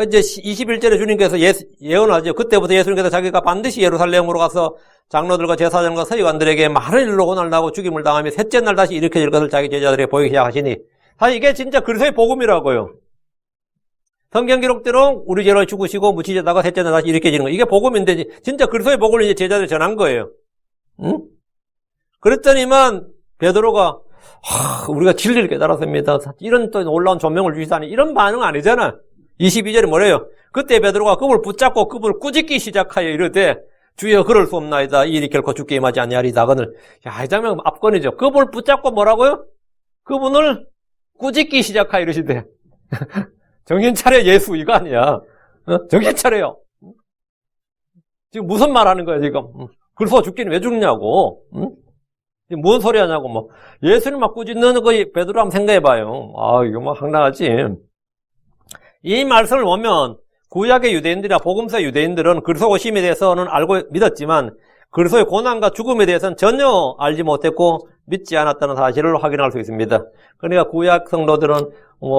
이제 21절에 주님께서 예언하죠. 그때부터 예수님께서 자기가 반드시 예루살렘으로 가서 장로들과 제사장과 서기관들에게 많은 일로 고난을 당하고 죽임을 당하며 셋째 날 다시 일으켜질 것을 자기 제자들에게 보이기 시작하시니 사실 이게 진짜 그리스도의 복음이라고요. 성경 기록대로 우리 죄로 죽으시고 무치셨다가 셋째 날 다시 일으켜지는 거 이게 복음인데 진짜 그리스도의 복음을 이제 제자들이 전한 거예요. 응? 그랬더니만 베드로가 우리가 진리를 깨달았습니다. 이런 또 놀라운 조명을 주시다니 이런 반응 아니잖아. 22절에 뭐래요? 그때 베드로가 그분을 붙잡고 그분을 꾸짖기 시작하여 이르되 주여 그럴 수 없나이다. 이 일이 결코 죽게 임하지 아니하리다. 그늘 이 장면 압권이죠. 그분을 붙잡고 뭐라고요? 그분을 꾸짖기 시작하여 이러시대. 정신 차려 예수 이거 아니야. 정신 차려요. 지금 무슨 말 하는 거야 지금. 그래서 죽기는 왜 죽냐고. 지금 뭔 소리 하냐고. 뭐 예수를 막 꾸짖는 거 베드로 한번 생각해봐요. 이거 뭐 황당하지. 이 말씀을 보면 구약의 유대인들이나 복음서 유대인들은 그리스도 오심에 대해서는 알고 믿었지만 그리스도의 고난과 죽음에 대해서는 전혀 알지 못했고 믿지 않았다는 사실을 확인할 수 있습니다. 그러니까 구약 성도들은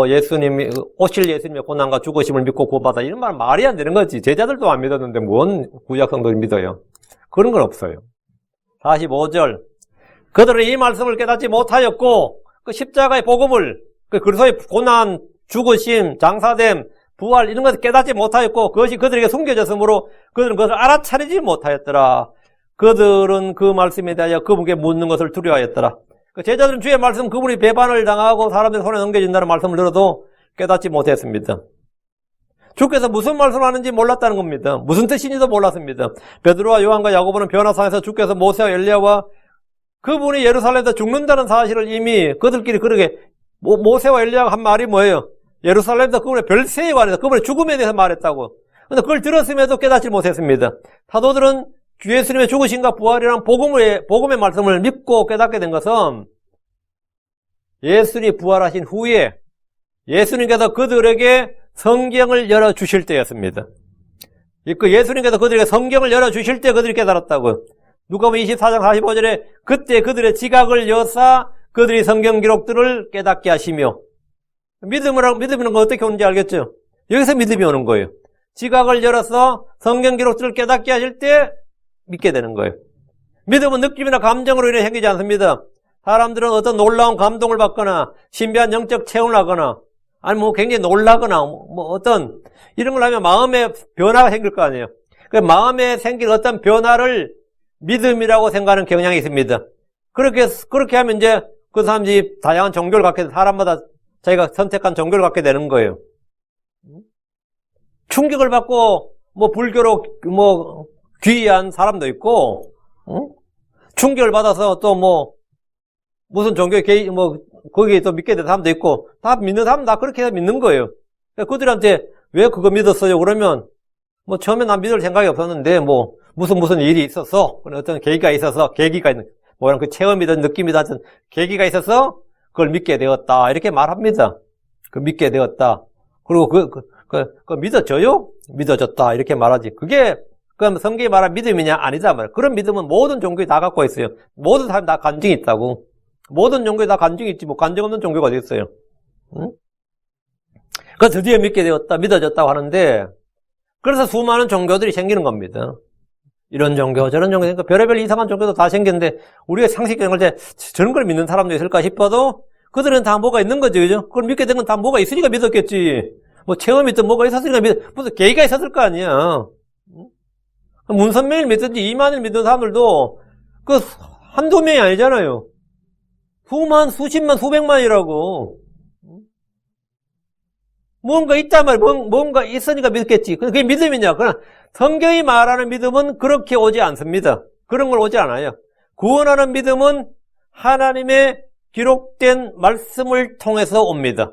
예수님이 오실 예수님의 고난과 죽으심을 믿고 구원받아 이런 말 말이 안 되는 거지. 제자들도 안 믿었는데 뭔 구약 성도를 믿어요? 그런 건 없어요. 45절 그들은 이 말씀을 깨닫지 못하였고 그 십자가의 복음을 그 그리스도의 고난, 죽으심, 장사됨, 부활 이런 것을 깨닫지 못하였고 그것이 그들에게 숨겨졌으므로 그들은 그것을 알아차리지 못하였더라. 그들은 그 말씀에 대하여 그분께 묻는 것을 두려워하였더라. 그 제자들은 주의 말씀 그분이 배반을 당하고 사람들 손에 넘겨진다는 말씀을 들어도 깨닫지 못했습니다. 주께서 무슨 말씀을 하는지 몰랐다는 겁니다. 무슨 뜻인지도 몰랐습니다. 베드로와 요한과 야고보는 변화상에서 주께서 모세와 엘리야와 그분이 예루살렘에서 죽는다는 사실을 이미 그들끼리 그러게 모세와 엘리야가 한 말이 뭐예요? 예루살렘에서 그분의 별세에 관해서 그분의 죽음에 대해서 말했다고. 그런데 그걸 들었음에도 깨닫지 못했습니다. 사도들은 주 예수님의 죽으심과 부활이라는 복음의 말씀을 믿고 깨닫게 된 것은 예수님이 부활하신 후에 예수님께서 그들에게 성경을 열어주실 때였습니다. 그 예수님께서 그들에게 성경을 열어주실 때 그들이 깨달았다고요. 누가복음 24장 45절에 그때 그들의 지각을 여사 그들이 성경 기록들을 깨닫게 하시며 믿음이라는 건 어떻게 오는지 알겠죠? 여기서 믿음이 오는 거예요. 지각을 열어서 성경 기록들을 깨닫게 하실 때 믿게 되는 거예요. 믿음은 느낌이나 감정으로 인해 생기지 않습니다. 사람들은 어떤 놀라운 감동을 받거나 신비한 영적 체험을 하거나 아니 굉장히 놀라거나 어떤 이런 걸 하면 마음의 변화가 생길 거 아니에요. 그 마음에 생긴 어떤 변화를 믿음이라고 생각하는 경향이 있습니다. 그렇게 하면 이제 그 사람들이 다양한 종교를 갖게 돼 사람마다 자기가 선택한 종교를 갖게 되는 거예요. 충격을 받고 불교로 귀의한 사람도 있고, 충격을 받아서 또 무슨 종교에 거기에 또 믿게 된 사람도 있고, 다 믿는 사람은 다 그렇게 해서 믿는 거예요. 그들한테 왜 그거 믿었어요? 그러면, 처음에 난 믿을 생각이 없었는데, 무슨 일이 있어서, 어떤 계기가 있어서, 그 체험이든 느낌이든 하여튼 계기가 있어서 그걸 믿게 되었다. 이렇게 말합니다. 믿게 되었다. 그리고 믿어져요? 믿어졌다. 이렇게 말하지. 그게, 그럼 성경이 말한 믿음이냐? 아니다 말이야. 그런 믿음은 모든 종교에 다 갖고 있어요. 모든 사람이 다 간증이 있다고. 모든 종교에 다 간증이 있지, 간증 없는 종교가 어디 있어요? 응? 그래서 드디어 믿게 되었다, 믿어졌다고 하는데, 그래서 수많은 종교들이 생기는 겁니다. 이런 종교, 저런 종교, 그러니까 별의별 이상한 종교도 다 생겼는데, 우리가 상식적인 때 저런 걸 믿는 사람도 있을까 싶어도, 그들은 다 뭐가 있는 거죠, 그죠? 그걸 믿게 된 건 다 뭐가 있으니까 믿었겠지. 체험이 있든 뭐가 있었으니까 무슨 계기가 있었을 거 아니야. 문선명을 믿든지 이만을 믿는 사람들도 한두 명이 아니잖아요. 수십만, 수백만이라고. 뭔가 있단 말이야. 뭔가 있으니까 믿겠지. 그게 믿음이냐. 그러나 성경이 말하는 믿음은 그렇게 오지 않습니다. 그런 걸 오지 않아요. 구원하는 믿음은 하나님의 기록된 말씀을 통해서 옵니다.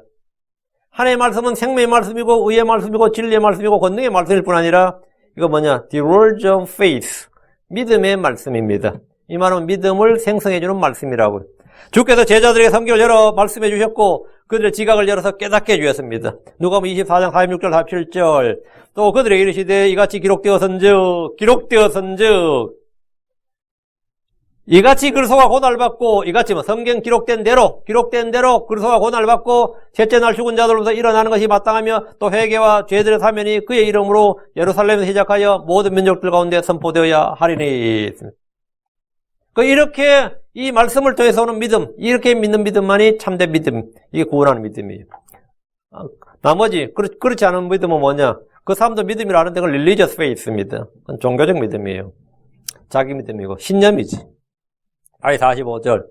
하나님의 말씀은 생명의 말씀이고 의의 말씀이고 진리의 말씀이고 권능의 말씀일 뿐 아니라 이거 The words of faith. 믿음의 말씀입니다. 이 말은 믿음을 생성해주는 말씀이라고요. 주께서 제자들에게 성경을 열어 말씀해 주셨고 그들의 지각을 열어서 깨닫게 해주셨습니다. 누가복음 24장 46절 47절 또 그들에게 이르시되 이같이 기록되었은즉 이같이 그리스도가 고난받고 이같이 성경 기록된 대로 그리스도가 고난받고 셋째 날 죽은 자들로부터 일어나는 것이 마땅하며 또 회개와 죄들의 사면이 그의 이름으로 예루살렘에서 시작하여 모든 민족들 가운데 선포되어야 하리니. 이렇게 이 말씀을 통해서 오는 믿음, 이렇게 믿는 믿음만이 참된 믿음, 이게 구원하는 믿음이에요. 나머지 그렇지 않은 믿음은 뭐냐? 그 사람도 믿음이라 하는데 그건 religious faith입니다. 그건 종교적 믿음이에요. 자기 믿음이고 신념이지. 아이 45절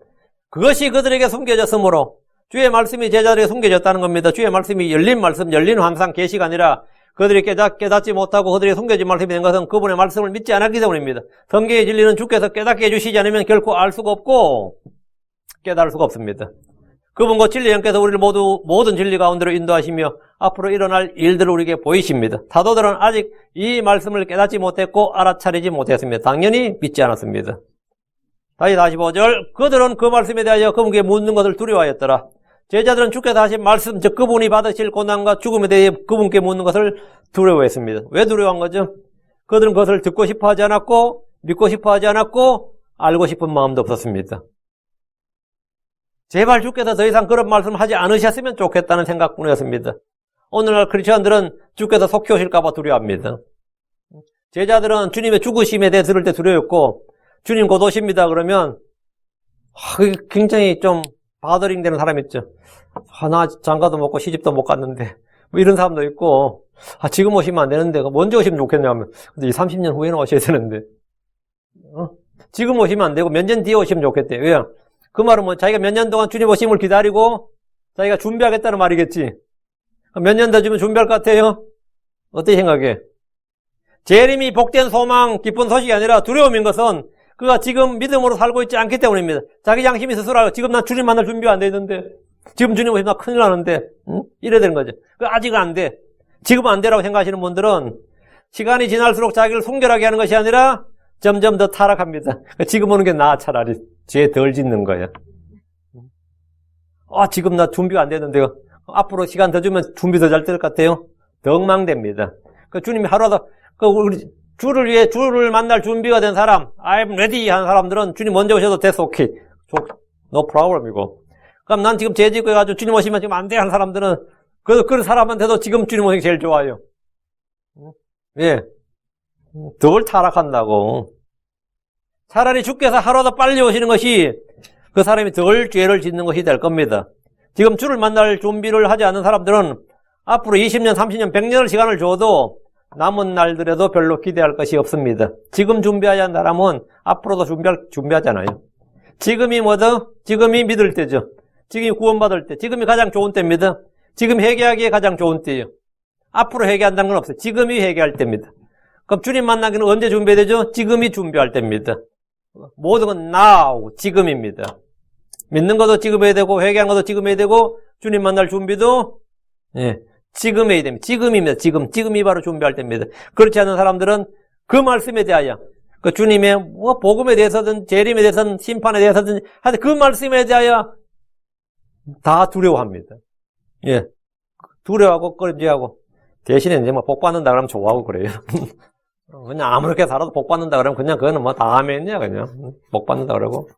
그것이 그들에게 숨겨졌으므로 주의 말씀이 제자들에게 숨겨졌다는 겁니다. 주의 말씀이 열린 말씀, 열린 환상, 계시가 아니라 그들이 깨닫지 못하고 그들이 숨겨진 말씀이 된 것은 그분의 말씀을 믿지 않았기 때문입니다. 성경의 진리는 주께서 깨닫게 해주시지 않으면 결코 알 수가 없고 깨달을 수가 없습니다. 그분 곧 진리 영께서 우리를 모든 진리 가운데로 인도하시며 앞으로 일어날 일들을 우리에게 보이십니다. 사도들은 아직 이 말씀을 깨닫지 못했고 알아차리지 못했습니다. 당연히 믿지 않았습니다. 다시 45절, 그들은 그 말씀에 대하여 그분께 묻는 것을 두려워하였더라. 제자들은 주께서 하신 말씀, 즉 그분이 받으실 고난과 죽음에 대해 그분께 묻는 것을 두려워했습니다. 왜 두려워한 거죠? 그들은 그것을 듣고 싶어 하지 않았고 믿고 싶어 하지 않았고 알고 싶은 마음도 없었습니다. 제발 주께서 더 이상 그런 말씀 하지 않으셨으면 좋겠다는 생각뿐이었습니다. 오늘날 크리스천들은 주께서 속히 오실까 봐 두려워합니다. 제자들은 주님의 죽으심에 대해 들을 때 두려웠고 주님 곧 오십니다 그러면 굉장히 좀 바더링 되는 사람 있죠. 나 장가도 먹고 시집도 못 갔는데 뭐 이런 사람도 있고 지금 오시면 안 되는데 먼저 오시면 좋겠냐면 근데 30년 후에는 오셔야 되는데 지금 오시면 안 되고 몇 년 뒤에 오시면 좋겠대. 왜요? 그 말은 뭐 자기가 몇 년 동안 주님 오심을 기다리고 자기가 준비하겠다는 말이겠지. 몇 년 더 주면 준비할 것 같아요? 어떻게 생각해? 재림이 복된 소망, 기쁜 소식이 아니라 두려움인 것은 그가 지금 믿음으로 살고 있지 않기 때문입니다. 자기 양심이 스스로 지금 난 주님 만날 준비가 안 돼 있는데 지금 주님 오시면 나 큰일 나는데 이래야 되는 거죠. 아직은 안 돼. 지금은 안 되라고 생각하시는 분들은 시간이 지날수록 자기를 순결하게 하는 것이 아니라 점점 더 타락합니다. 지금 오는 게 나아 차라리 죄 덜 짓는 거야. 지금 나 준비가 안 되는데요. 앞으로 시간 더 주면 준비 더 잘 될 것 같아요. 더 엉망됩니다. 주님이 하루라도 우리 주를 만날 준비가 된 사람, I'm ready 하는 사람들은 주님 먼저 오셔도 됐어, 오케이. No problem이고. 그럼 난 지금 죄짓고 해가지고 주님 오시면 지금 안 돼 하는 사람들은 그런 사람한테도 지금 주님 오시는 게 제일 좋아요. 예. 덜 타락한다고. 차라리 주께서 하루라도 빨리 오시는 것이 그 사람이 덜 죄를 짓는 것이 될 겁니다. 지금 주를 만날 준비를 하지 않는 사람들은 앞으로 20년, 30년, 100년을 시간을 줘도 남은 날들에도 별로 기대할 것이 없습니다. 지금 준비하지 않는 사람은 앞으로도 준비하잖아요. 지금이 뭐죠? 지금이 믿을 때죠. 지금이 구원받을 때. 지금이 가장 좋은 때입니다. 지금 회개하기에 가장 좋은 때예요. 앞으로 회개한다는 건 없어요. 지금이 회개할 때입니다. 그럼 주님 만나기는 언제 준비해야 되죠? 지금이 준비할 때입니다. 모든 건 now, 지금입니다. 믿는 것도 지금 해야 되고 회개하는 것도 지금 해야 되고 주님 만날 준비도 지금 해야 됩니다. 지금입니다. 지금이 바로 준비할 때입니다. 그렇지 않은 사람들은 그 말씀에 대하여 그 주님의 복음에 대해서든 재림에 대해서든 심판에 대해서든 하여튼 그 말씀에 대하여 다 두려워합니다. 예, 두려워하고 꺼림직하고 대신에 이제 복 받는다 그러면 좋아하고 그래요. 그냥 아무렇게 살아도 복 받는다 그러면 그냥 그거는 다 하면이야 그냥 복 받는다 그러고.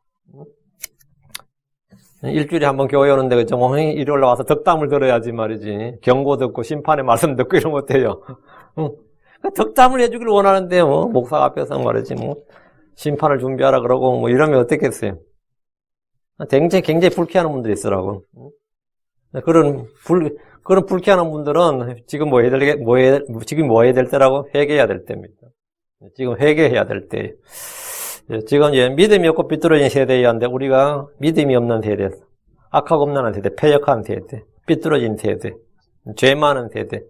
일주일에 한번 교회 오는데 그죠? 일요일 와서 덕담을 들어야지 말이지. 경고 듣고 심판의 말씀 듣고 이러면 어때요? 덕담을 해주길 원하는데 목사 앞에서 말이지 심판을 준비하라 그러고 이러면 어떻겠어요? 굉장히 불쾌하는 분들이 있으라고. 그런 불쾌하는 분들은 지금 뭐 해야 될 때라고 회개해야 될 때입니다. 지금 회개해야 될 때. 지금 이제 믿음이 없고 삐뚤어진 세대였는데 우리가 믿음이 없는 세대, 악하고 없는 세대, 패역한 세대, 삐뚤어진 세대, 죄 많은 세대.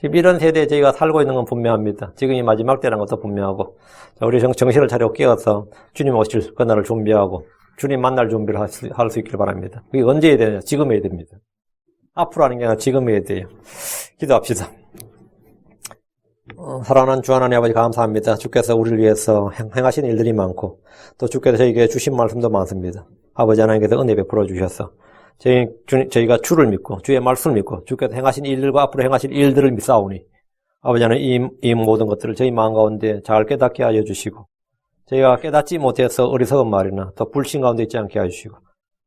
지금 이런 세대에 저희가 살고 있는 건 분명합니다. 지금이 마지막 때라는 것도 분명하고 우리 정신을 차리고 깨어서 주님 오실 그날을 준비하고 주님 만날 준비를 할 수 있길 바랍니다. 그게 언제 해야 되냐? 지금 해야 됩니다. 앞으로 하는 게 아니라 지금 해야 돼요. 기도합시다. 사랑하는 주 하나님 아버지 감사합니다. 주께서 우리를 위해서 행하신 일들이 많고 또 주께서 저희에게 주신 말씀도 많습니다. 아버지 하나님께서 은혜 베풀어 주셔서 저희가 주를 믿고 주의 말씀을 믿고 주께서 행하신 일들과 앞으로 행하실 일들을 믿사오니 아버지 하나님 이 모든 것들을 저희 마음 가운데 잘 깨닫게 하여 주시고 저희가 깨닫지 못해서 어리석은 말이나 또 불신 가운데 있지 않게 하여 주시고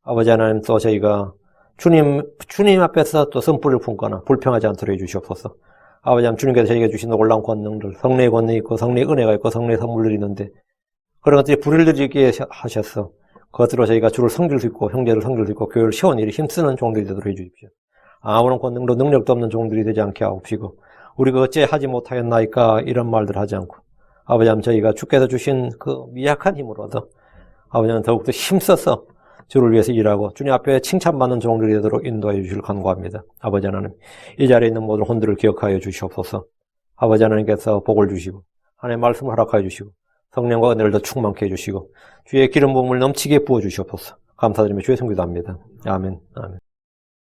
아버지 하나님 또 저희가 주님 앞에서 또 선불을 품거나 불평하지 않도록 해주시옵소서. 아버지 하나님 주님께서 저희에게 주신 놀라운 권능들, 성례의 권능이 있고 성례의 은혜가 있고 성례의 선물들이 있는데 그런 것들이 불의를 있게 하셔서 그것으로 저희가 주를 섬길 수 있고 형제를 섬길 수 있고 교회를 세운 일에 힘쓰는 종들이 되도록 해주십시오. 아무런 권능도 능력도 없는 종들이 되지 않게 하옵시고 우리가 어째 하지 못하였나이까 이런 말들 하지 않고 아버지 하나님 저희가 주께서 주신 그 미약한 힘으로도 아버지 하나님 더욱더 힘써서 주를 위해서 일하고 주님 앞에 칭찬받는 종들이 되도록 인도하여 주시길 간구합니다. 아버지 하나님, 이 자리에 있는 모든 혼들을 기억하여 주시옵소서. 아버지 하나님께서 복을 주시고 하나님의 말씀을 허락하여 주시고 성령과 은혜를 더 충만케 해주시고 주의 기름 부음을 넘치게 부어주시옵소서. 감사드리며 주의 성기도합니다. 아멘. 아멘.